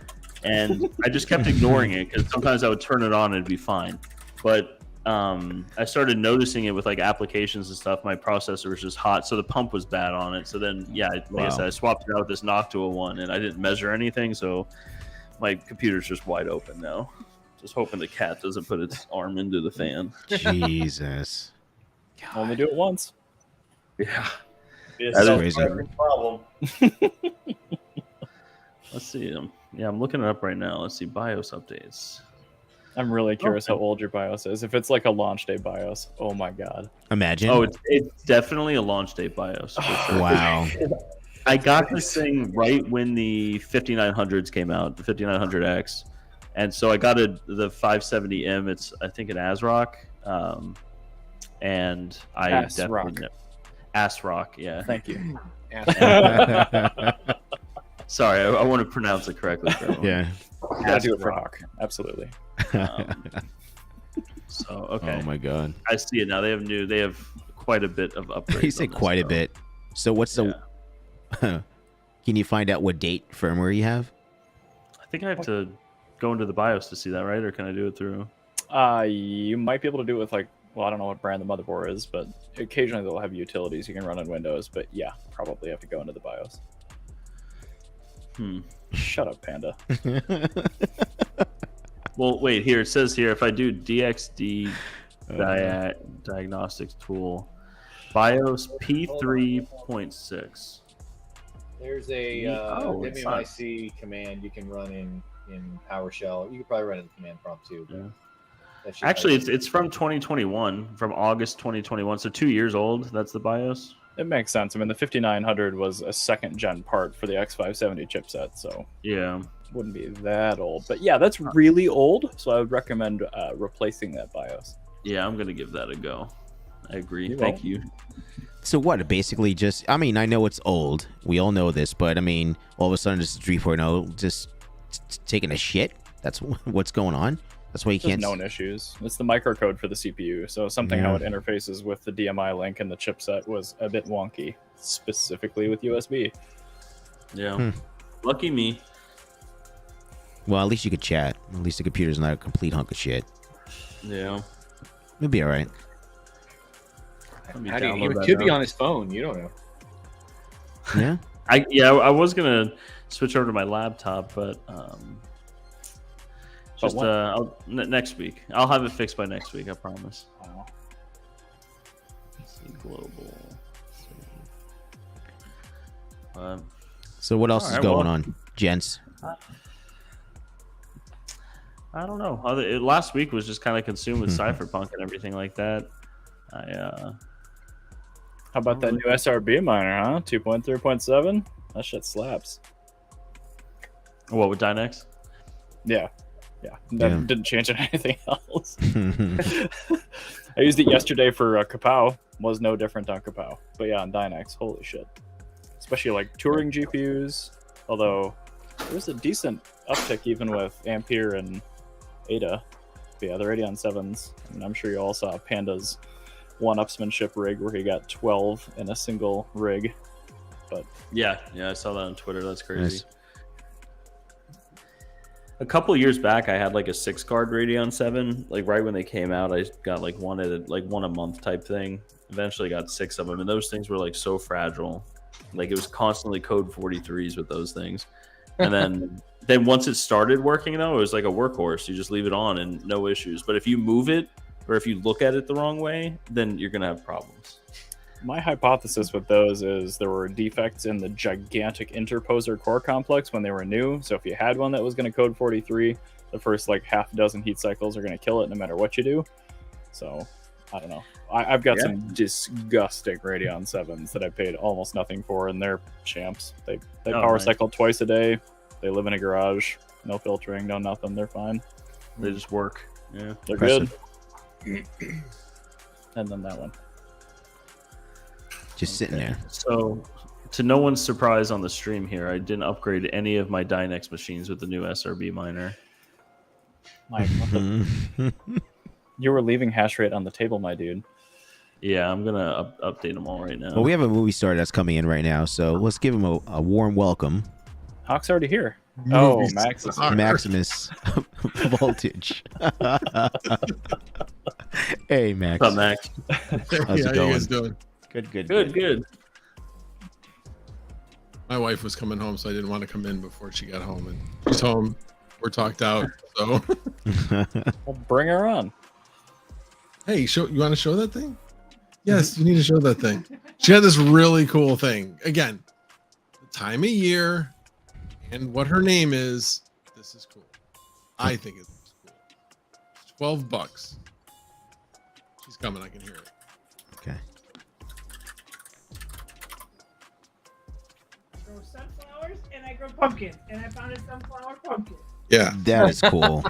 and I just kept ignoring it because sometimes I would turn it on and it'd be fine, but I started noticing it with like applications and stuff. My processor was just hot, so the pump was bad on it. So then, yeah, like I said, I swapped it out with this Noctua one, and I didn't measure anything, so my computer's just wide open now. Just hoping the cat doesn't put its arm into the fan. Jesus. Only do it once. Yeah. It's That's a crazy. problem. Let's see. I'm looking it up right now. Let's see. BIOS updates. I'm really curious how old your BIOS is. If it's like a launch day BIOS, oh my god. Imagine. Oh, it's definitely a launch date BIOS. For sure. Wow. I got this thing right when the 5900s came out, the 5900X. And so I got the 570M. It's, I think, an ASRock. And I definitely... ASRock, yeah. Thank you. Sorry, I want to pronounce it correctly. For everyone. Yeah. Gotta do it for Hawk. Absolutely. So, okay. Oh my god. I see it now. They have quite a bit of upgrades. You say on this, quite a though. bit. So what's the... Can you find out what date firmware you have? I think I have to go into the BIOS to see that, right? Or can I do it through... You might be able to do it with like, well, I don't know what brand the motherboard is, but occasionally they'll have utilities you can run on Windows. But yeah, probably have to go into the BIOS. Shut up, Panda. Well, wait, here it says here if I do DXD diagnostics tool, BIOS P3.6. There's a it's not. MMIC command you can run in PowerShell. You could probably run it in command prompt too. But that's just Actually, it's from 2021, from August 2021, so 2 years old. That's the BIOS. It makes sense. I mean, the 5900 was a second gen part for the X570 chipset, so Yeah. wouldn't be that old. But yeah, that's really old, so I would recommend replacing that BIOS. Yeah, I'm gonna give that a go. I agree. You Thank will. you. So what? Basically just... I mean, I know it's old. We all know this. But, I mean, all of a sudden, it's 3.0 just taking a shit? That's what's going on? That's why you There's can't... known issues. It's the microcode for the CPU, so something how it interfaces with the DMI link and the chipset was a bit wonky, specifically with USB. Yeah. Lucky me. Well, at least you could chat. At least the computer's not a complete hunk of shit. Yeah. It'll be all right. Let me How do you, download it that could be now. on his phone. You don't know. Yeah? I was gonna switch over to my laptop, but just next week. I'll have it fixed by next week. I promise. Wow. Let's see, global. So what else All is right, going well- on, gents? I don't know. Last week was just kind of consumed with Cypherpunk and everything like that. How about that new SRB miner, huh? 2.3.7? That shit slaps. What with Dynex? Yeah. That Yeah. didn't change anything else. I used it yesterday for Kapow. Was no different on Kapow. But yeah, on Dynex, holy shit. Especially like touring GPUs. Although there was a decent uptick even with Ampere and Ada. But yeah, the Radeon 7s. And I'm sure you all saw Panda's one-upsmanship rig where he got 12 in a single rig. But Yeah, I saw that on Twitter. That's crazy. Nice. A couple of years back, I had like a 6-card Radeon 7. Like right when they came out, I got like one a month type thing. Eventually, got 6 of them, and those things were like so fragile. Like it was constantly code 43s with those things. And then once it started working, though, it was like a workhorse. You just leave it on and no issues. But if you move it or if you look at it the wrong way, then you're gonna have problems. my hypothesis with those is there were defects in the gigantic interposer core complex when they were new. So if you had one that was going to code 43, the first like half dozen heat cycles are going to kill it no matter what you do. So I don't know. I've got some disgusting Radeon 7s that I paid almost nothing for, and they're champs. They power cycle twice a day. They live in a garage. No filtering, no nothing. They're fine. They just work. Yeah, they're Impressive. good. And then that one. Just sitting there. So, to no one's surprise on the stream here, I didn't upgrade any of my Dynex machines with the new SRB miner. Mike, what the You were leaving hash rate on the table, my dude. Yeah, I'm gonna update them all right now. Well, we have a movie star that's coming in right now, so let's give him a warm welcome. Hawk's already here. Oh, Movie Max is star. Maximus Voltage. Hey, Max. What's up, Max? How's How it you going? guys doing? Good. My wife was coming home, so I didn't want to come in before she got home, and she's home. We're talked out. So, Well, bring her on. hey, you want to show that thing? Yes, you need to show that thing. She had this really cool thing. Again, the time of year and what her name is. This is cool. I think it's cool. It's $12. She's coming. I can hear it. Okay. Grow sunflowers and I grow pumpkins, and I found a sunflower pumpkin. Yeah, That is cool.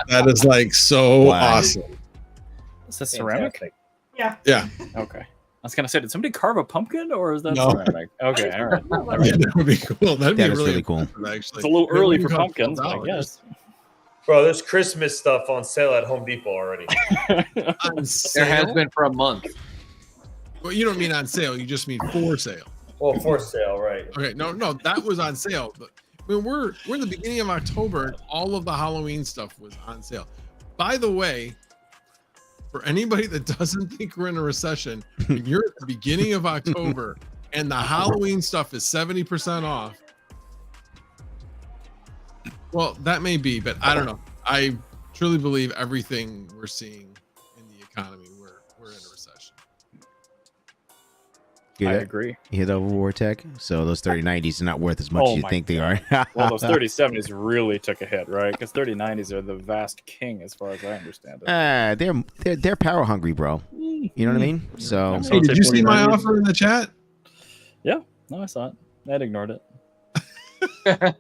that is like so Wow. awesome. Is that ceramic? Yeah. Yeah, Okay. I was gonna say, did somebody carve a pumpkin, or is that No. ceramic? Okay, all right. All yeah, right. that would be cool. That'd That be is really cool. impressive, actually. It's a little It early wouldn't for cost pumpkins, I $12. guess. Bro, there's Christmas stuff on sale at Home Depot already. On There has sale? been for a month. Well, you don't mean on sale. You just mean for sale. Well, for sale, right? Okay, no, that was on sale. But when we're in the beginning of October, and all of the Halloween stuff was on sale. By the way, for anybody that doesn't think we're in a recession, if you're at the beginning of October and the Halloween stuff is 70% off, well, that may be, but I don't know. I truly believe everything we're seeing in the economy, we're in a recession. You I hear that? agree. You hear that war tech? So those 3090s are not worth as much Oh as you my think they are. Well, those 3070s really took a hit, right? Because 3090s are the vast king, as far as I understand it. They're power hungry, bro. You know what I mean? So So Hey, it's did a you see my 2090? offer in the chat? No, I saw it. I'd ignored it.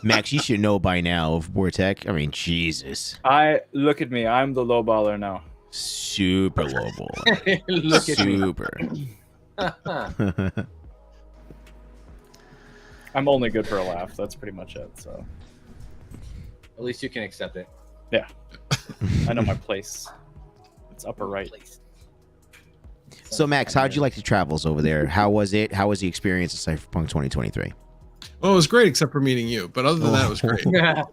Max, you should know by now of Vortec. I mean, Jesus, Look at me. I'm the low baller now. super low ball, Look at me. super. I'm only good for a laugh. That's pretty much it. So At least you can accept it. I know my place. It's upper right. So Max, how'd you like the travels over there? How was it? How was the experience at Cyberpunk 2023? Well, it was great except for meeting you, but other than that, it was great. Yeah.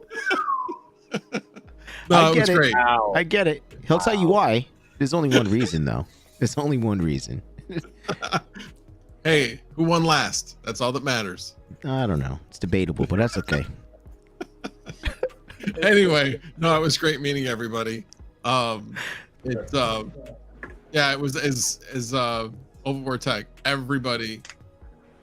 No, I it get was it. great. I get it. He'll tell you why. There's only one reason, though. There's only one reason. Hey, who won last? That's all that matters. I don't know. It's debatable, but that's okay. Anyway, no, it was great meeting everybody. It yeah, it was as Overboard Tech. Everybody,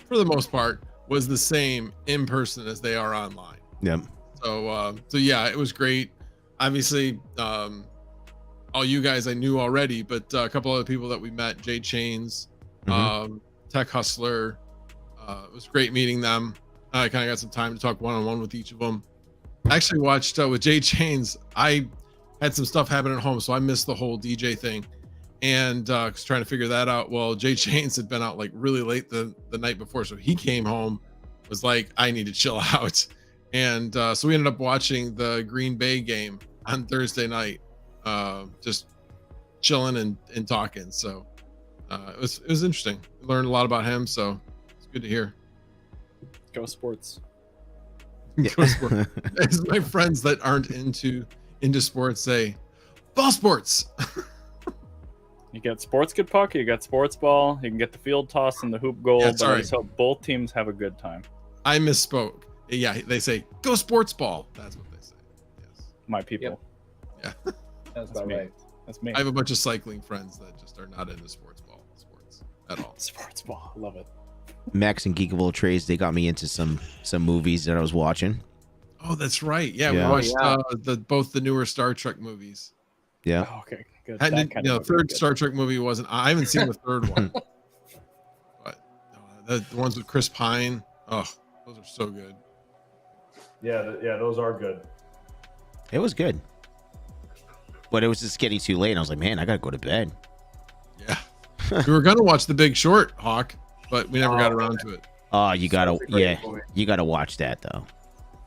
for the most part, was the same in person as they are online. Yep. So yeah, it was great. Obviously, all you guys I knew already, but a couple other people that we met, Jay Chains, Tech Hustler. It was great meeting them. I kind of got some time to talk one-on-one with each of them. I actually watched with Jay Chains. I had some stuff happen at home, so I missed the whole DJ thing, and was trying to figure that out. Well, Jay Chains had been out like really late the night before, so he came home, was like, I need to chill out, and so we ended up watching the Green Bay game on Thursday night, just chilling and talking. So it was interesting. Learned a lot about him, so it's good to hear. Go sports. Go sport. As my friends that aren't into sports say, ball sports. You get sports good puck, you got sports ball, you can get the field toss and the hoop goal, Yeah, but sorry. I just hope both teams have a good time. I misspoke. Yeah, they say go sports ball. That's what they say. Yes. My people. Yeah. That's That's about me. right. That's me. I have a bunch of cycling friends that just are not into sports at all. Sports ball. I love it. Max and Geek of All Trades, they got me into some movies that I was watching. Oh, that's right. Yeah, Yeah. we watched Yeah. both the newer Star Trek movies. Yeah. Oh, okay, good. And That kind the of movie third is good. Star Trek movie wasn't. I haven't seen the third one, but the ones with Chris Pine. Oh, those are so good. Yeah, those are good. It was good. But it was just getting too late. And I was like, man, I got to go to bed. Yeah, we were gonna watch The Big Short, Hawk, but we never got around to it. Oh, you got to, That's a great yeah, movie. you got to watch that, though.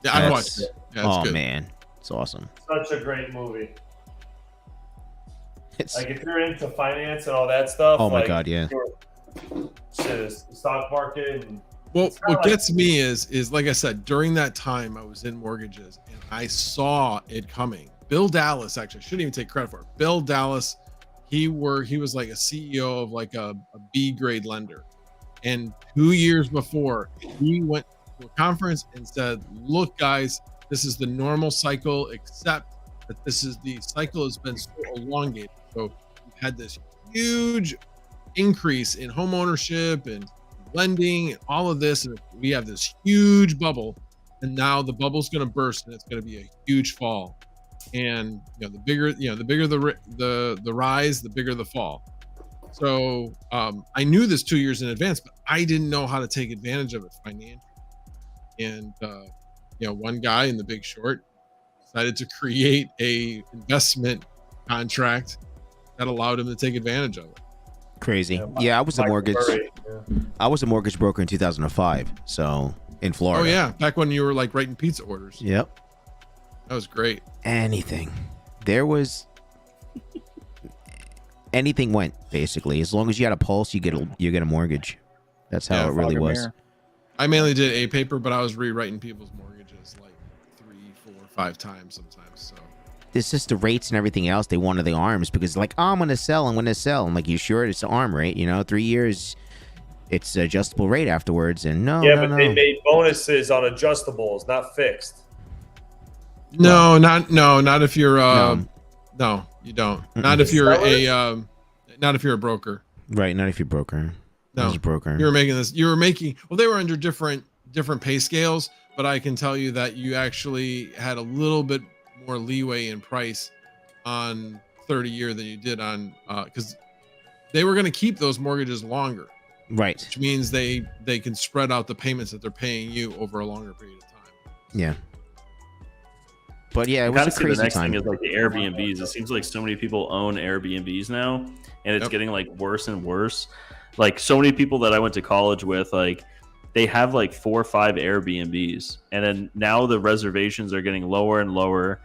Yeah, I That's- watched it. Yeah, it's Oh, good. man. It's awesome. Such a great movie. It's, Like if you're into finance and all that stuff. oh my like, God, yeah. Shit, the stock market. And Well, it's kinda what like- gets me is like I said, during that time I was in mortgages and I saw it coming. Bill Dallas, actually, I shouldn't even take credit for it. Bill Dallas, he was like a CEO of like a B grade lender. And 2 years before, he went to a conference and said, look, guys, this is the normal cycle, except that the cycle has been so elongated. So we've had this huge increase in home ownership and lending, all of this, and we have this huge bubble, and now the bubble's going to burst, and it's going to be a huge fall. And the bigger the rise, the bigger the fall. So I knew this 2 years in advance, but I didn't know how to take advantage of it financially. And one guy in The Big Short decided to create a investment contract that allowed him to take advantage of it. Crazy. Yeah, I was a mortgage. I was a mortgage broker in 2005. So in Florida. Oh yeah, back when you were like writing pizza orders. Yep. That was great. Anything. There was. Anything went basically. As long as you had a pulse, you get a mortgage. That's how it really was. I mainly did a paper, but I was rewriting people's mortgages like 3, 4, 5 times sometimes. So It's just the rates and everything else. They wanted the arms because like, oh, I'm gonna sell. I'm like, you sure? It's the arm rate. 3 years. It's adjustable rate afterwards. And no. They made bonuses on adjustables, not fixed. No, not if you're no, you don't. Not if you're a broker. Right, not if you're a broker. No, as a broker. You were making well, they were under different pay scales, but I can tell you that you actually had a little bit more leeway in price on 30-year than you did on because they were going to keep those mortgages longer. Right. Which means they can spread out the payments that they're paying you over a longer period of time. Yeah. But yeah, it was a crazy the next time. thing is like the Airbnbs. It seems like so many people own Airbnbs now, and it's getting like worse and worse. Like so many people that I went to college with, like they have like 4 or 5 Airbnbs, and then now the reservations are getting lower and lower.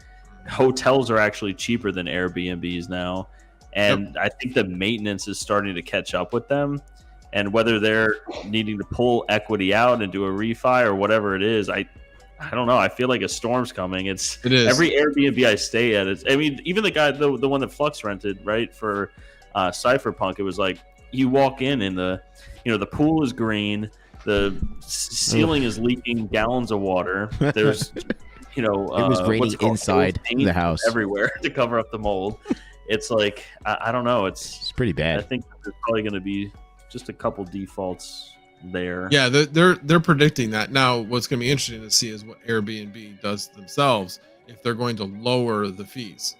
Hotels are actually cheaper than Airbnbs now, and I think the maintenance is starting to catch up with them. And whether they're needing to pull equity out and do a refi or whatever it is, I don't know. I feel like a storm's coming. It is. Every Airbnb I stay at. Even the guy, the one that Flux rented, right, for Cypherpunk, it was like you walk in and the pool is green, the ceiling is leaking gallons of water. There's, it was raining inside the house everywhere to cover up the mold. It's like I don't know. It's pretty bad. I think there's probably going to be just a couple defaults there. Yeah, they're predicting that. Now what's going to be interesting to see is what Airbnb does themselves, if they're going to lower the fees,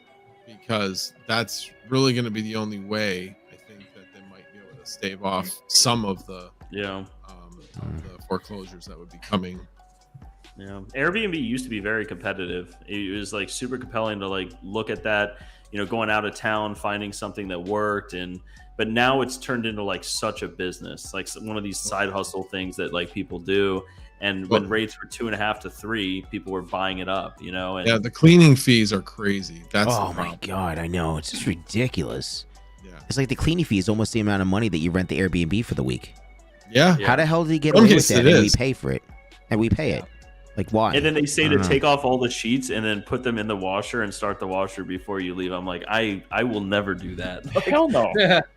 because that's really going to be the only way I think that they might be able to stave off some of the the foreclosures that would be coming. Yeah, Airbnb used to be very competitive. It was like super compelling to like look at that, going out of town, finding something that worked, but now it's turned into like such a business, like one of these side hustle things that like people do. And when rates were 2.5 to 3, people were buying it up, And yeah, the cleaning fees are crazy. That's my God, I know, it's just ridiculous. Yeah, it's like the cleaning fee is almost the amount of money that you rent the Airbnb for the week. Yeah. How the hell did he get away with that? And we pay for it, and we pay it. Like why? And then they say to take off all the sheets and then put them in the washer and start the washer before you leave. I'm like, I will never do that. Like, hell no.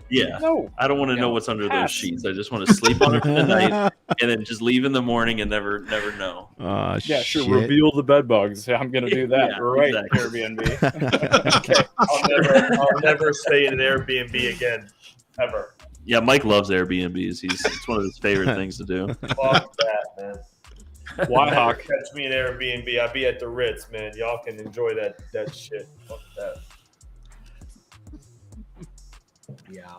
Yeah. No. I don't want to know what's under those sheets. I just want to sleep on it for the night and then just leave in the morning and never know. Oh, yeah, sure. Reveal the bed bugs. I'm gonna do that. Yeah, right, exactly. Airbnb. Okay. I'll never stay in an Airbnb again, ever. Yeah, Mike loves Airbnbs. It's one of his favorite things to do. Fuck that, man. Why Hawk? Catch me in Airbnb. I'll be at the Ritz, man. Y'all can enjoy that shit. Fuck that. Yeah.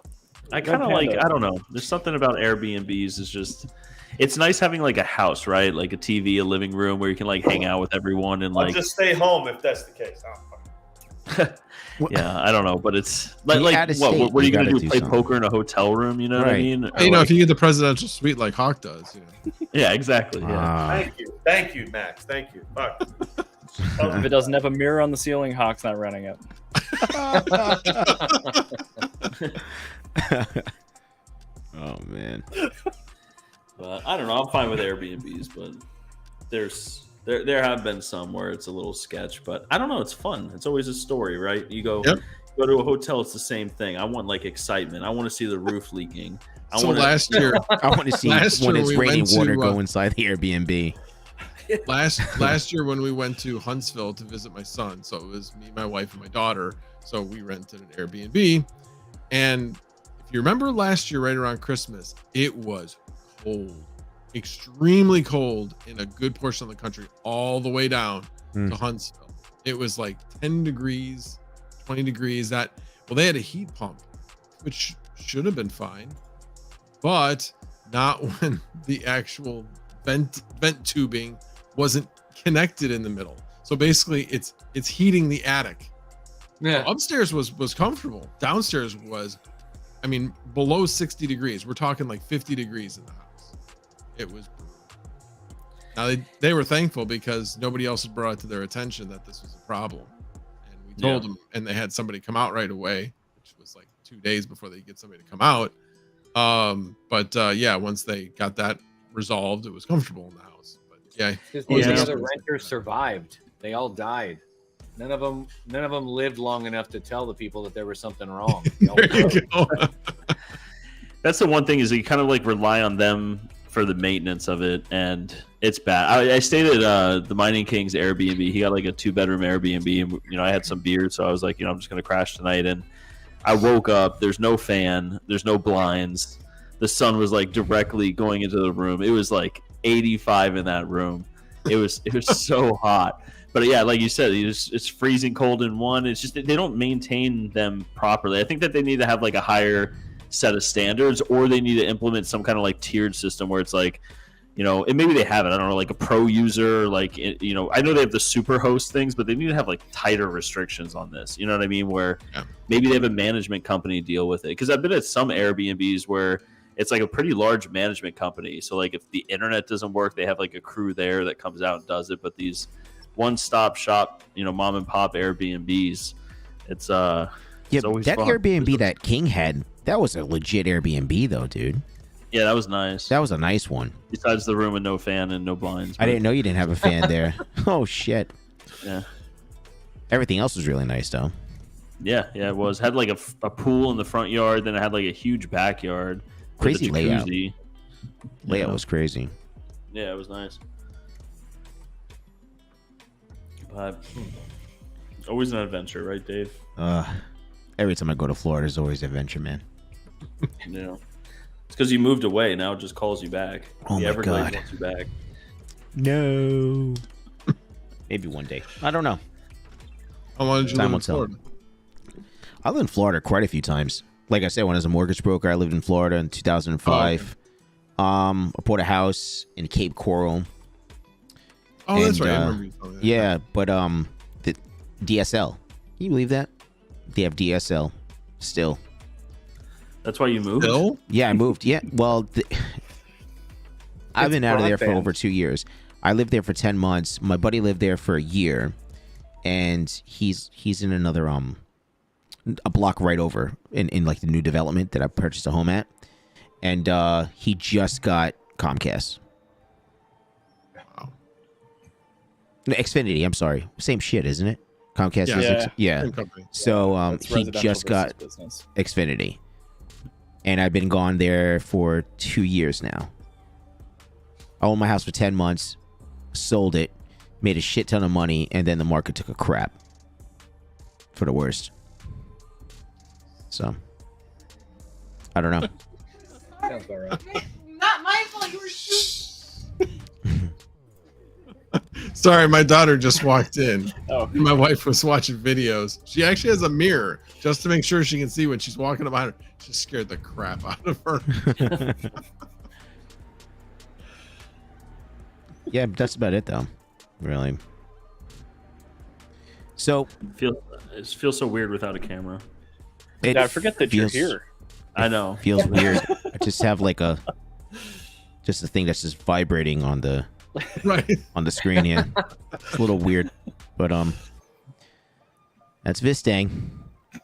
I kind of like, I don't know. There's something about Airbnbs is just, it's nice having like a house, right? Like a TV, a living room where you can like hang out with everyone and I'll like just stay home if that's the case. Yeah, I don't know, but it's like what are you gonna do? Play something. poker in a hotel room? You know what I mean? Or if you get the presidential suite like Hawk does, Yeah, exactly. Yeah. Thank you, Max. Thank you. Fuck. If it doesn't have a mirror on the ceiling, Hawk's not renting it. Oh man. But I don't know. I'm fine with Airbnbs, but there have been some where it's a little sketch. But I don't know. It's fun. It's always a story, right? You go to a hotel. It's the same thing. I want like excitement. I want to see the roof leaking. Last year, I want to see when it's raining water go inside the Airbnb. Last year when we went to Huntsville to visit my son, so it was me, my wife, and my daughter. So we rented an Airbnb, and if you remember last year, right around Christmas, it was cold, extremely cold in a good portion of the country, all the way down to Huntsville. It was like 10 degrees, 20 degrees. They had a heat pump, which should have been fine, but not when the actual vent tubing wasn't connected in the middle. So basically it's heating the attic. Yeah. So upstairs was comfortable. Downstairs was, I mean, below 60 degrees. We're talking like 50 degrees in the house. It was brutal. Now they were thankful because nobody else had brought it to their attention that this was a problem. And we told them, and they had somebody come out right away, which was like 2 days before they get somebody to come out. Once they got that resolved, it was comfortable in the house. But yeah, because the other renters survived. They all died. None of them lived long enough to tell the people that there was something wrong. There you go. That's the one thing is you kind of like rely on them for the maintenance of it, and it's bad. I stayed at the Mining King's Airbnb. He got like a 2-bedroom Airbnb, and I had some beer, so I was like, I'm just gonna crash tonight. And I woke up. There's no fan. There's no blinds. The sun was like directly going into the room. It was like 85 in that room. It was so hot. But yeah, like you said, it's freezing cold in one. It's just they don't maintain them properly. I think that they need to have like a higher set of standards, or they need to implement some kind of like tiered system where it's like, and maybe they have it. I don't know, like a pro user, like I know they have the super host things, but they need to have like tighter restrictions on this. You know what I mean? Where maybe they have a management company deal with it. Because I've been at some Airbnbs where it's like a pretty large management company. So like if the internet doesn't work, they have like a crew there that comes out and does it. But these one-stop shop, mom and pop Airbnbs, it's that fun. Airbnb that King had, that was a legit Airbnb though, dude. Yeah, that was nice. That was a nice one. Besides the room with no fan and no blinds. I didn't know you didn't have a fan there. Oh shit. Yeah. Everything else was really nice though. Yeah, it was. Had like a pool in the front yard, then it had like a huge backyard. Crazy layout. Layout was crazy. Yeah, it was nice. But it's always an adventure, right, Dave? Every time I go to Florida, there's always adventure, man. Yeah. It's because you moved away. Now it just calls you back. Oh the my Everglades God. wants you back. No. Maybe one day. I don't know. How long did you live in Florida? I lived in Florida quite a few times. Like I said, when I was a mortgage broker, I lived in Florida in 2005. I bought a house in Cape Coral. Oh, that's right. I remember you telling me that. Yeah, but the DSL. Can you believe that? They have DSL still. That's why you moved? Still? Yeah, I moved. Yeah, well, I've been out of there for over 2 years. I lived there for 10 months. My buddy lived there for a year, and he's in another a block right over in like the new development that I purchased a home at, and he just got Comcast. Wow. No, Xfinity. I'm sorry, same shit, isn't it? Comcast. Yeah. Same company. So he just got Xfinity, and I've been gone there for 2 years now. I owned my house for 10 months, sold it, made a shit ton of money, and then the market took a crap for the worst. So, I don't know. Sounds about right. Not my fault. You were shooting. Sorry, my daughter just walked in. Oh. My wife was watching videos. She actually has a mirror just to make sure she can see when she's walking up behind her. She scared the crap out of her. Yeah, that's about it, though. Really. So, It feels so weird without a camera. I forget that you're here. I know. Feels weird. I just have like just a thing that's just vibrating on the Right. on the screen here. It's a little weird, but that's Vistang. It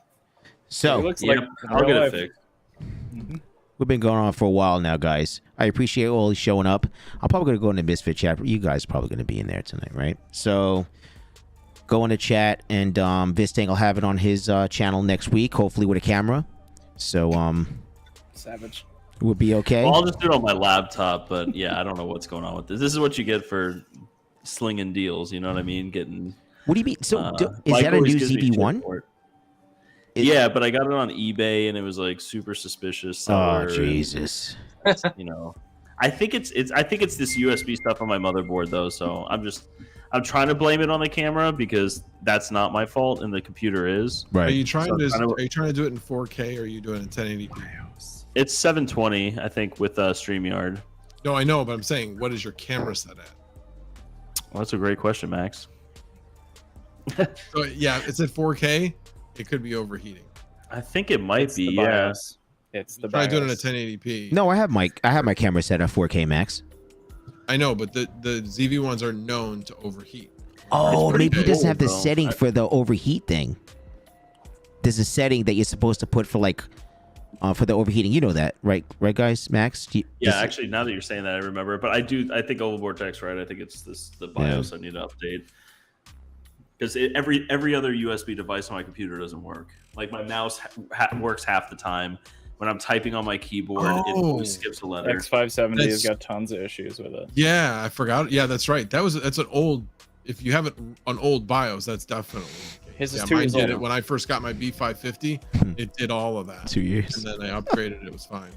So looks Yep, like I'll get real it life. fixed. we've been going on for a while now, guys. I appreciate all you showing up. I'm probably gonna go in the Misfit chat. You guys are probably gonna be in there tonight, right? So go in the chat, and Vistang will have it on his channel next week, hopefully with a camera. So Savage. we'll be okay. Well, I'll just do it on my laptop, but yeah, I don't know what's going on with this. This is what you get for slinging deals. You know what I mean? Getting. What do you mean? So is Mike that a always new gives me shit ZV1? for it. Yeah, but I got it on eBay and it was like super suspicious. Seller, Oh Jesus! you know, I think it's this USB stuff on my motherboard though. So I'm trying to blame it on the camera because that's not my fault and the computer is. Are Right. you trying So to kind of- are you trying to do it in 4K or are you doing it in 1080p? It's 720, I think, with StreamYard. No, I know, but I'm saying, what is your camera set at? Well, that's a great question, Max. So yeah, it's at 4K. It could be overheating. I think it might It's be. the Yeah. BIOS. It's the Try doing it BIOS. at 1080p. No, I have my camera set at 4K max. I know, but the ZV ones are known to overheat. Oh, pretty maybe he doesn't have the old, though. setting for the overheat thing. There's a setting that you're supposed to put for like for the overheating. You know that, right? Right, guys? Max? Yeah, actually, now that you're saying that, I remember. But I think Overvortex, right? I think it's the BIOS I need to update. Because every other USB device on my computer doesn't work. Like my mouse works half the time. When I'm typing on my keyboard, it always skips a letter. X570 has That's- got tons of issues with it. Yeah, I forgot. Yeah, that's right. That's an old. If you have it on old BIOS, that's definitely. His is Yeah, 2 mine years did old. it when I first got my B550. It did all of that, 2 years. and then I upgraded. It was fine.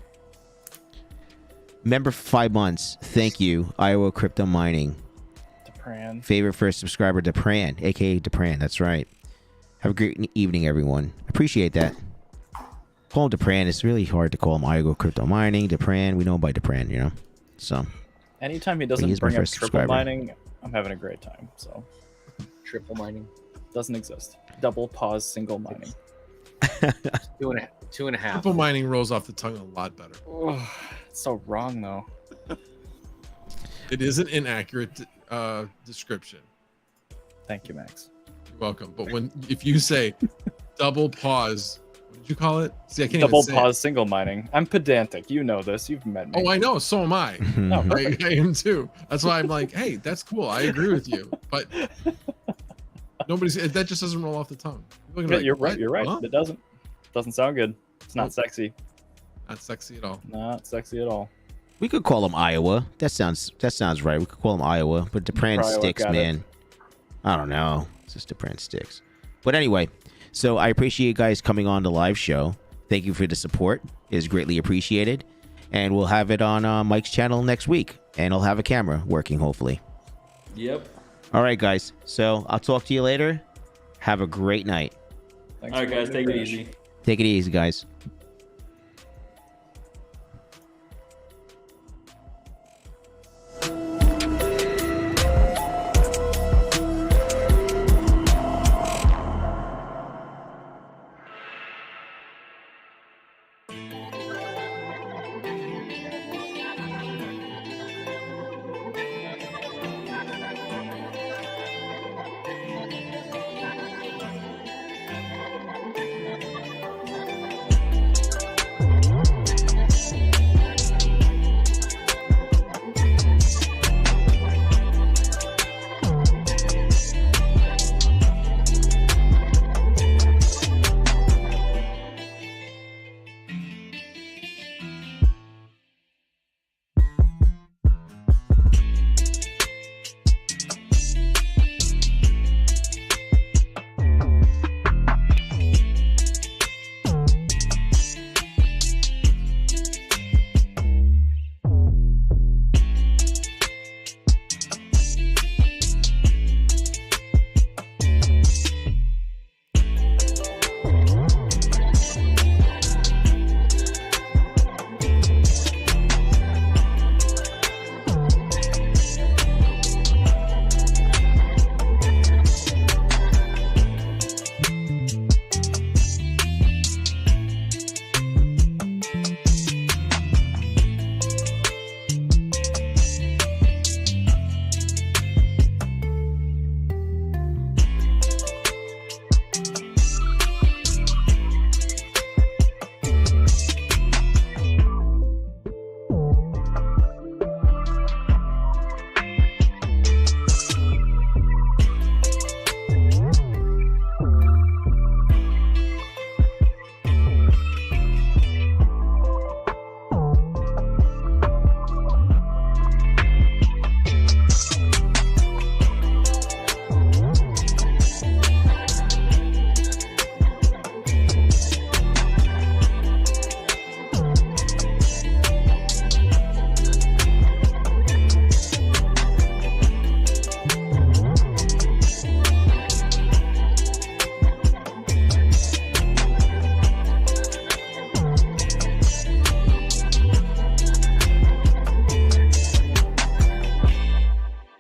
Member for 5 months. Thank you, Iowa Crypto Mining. Depran. Favorite first subscriber, Depran, aka Depran. That's right. Have a great evening, everyone. Appreciate that. Call him Depran. It's really hard to call him Iowa Crypto Mining. Depran. We know him by Depran, you know. So Anytime he he's doesn't my bring up first triple subscriber. mining, I'm having a great time. So Triple mining. doesn't exist. Double pause, single mining. Two and a half. Triple mining rolls off the tongue a lot better. Oh, it's so wrong though. It is an inaccurate description. Thank you, Max. You're welcome. But if you say double pause, what did you call it? See, I can't Double even say pause, single mining. I'm pedantic. You know this. You've met me. Oh, I know. So am I. No, I am too. That's why I'm like, hey, that's cool. I agree with you. But that just doesn't roll off the tongue. People are gonna be like, you're right. "What? You're right. Huh?" It doesn't sound good. It's not Nope. sexy. Not sexy at all. Not sexy at all. We could call him Iowa. That sounds right. We could call him Iowa, but Depran Iowa, sticks, got it. man. I don't know. It's just Depran sticks. But anyway, so I appreciate you guys coming on the live show. Thank you for the support. It is greatly appreciated. And we'll have it on Mike's channel next week. And I'll have a camera working, hopefully. Yep. All right, guys. So I'll talk to you later. Have a great night. Thanks All right, for guys, letting take me it finish. easy. Take it easy, guys.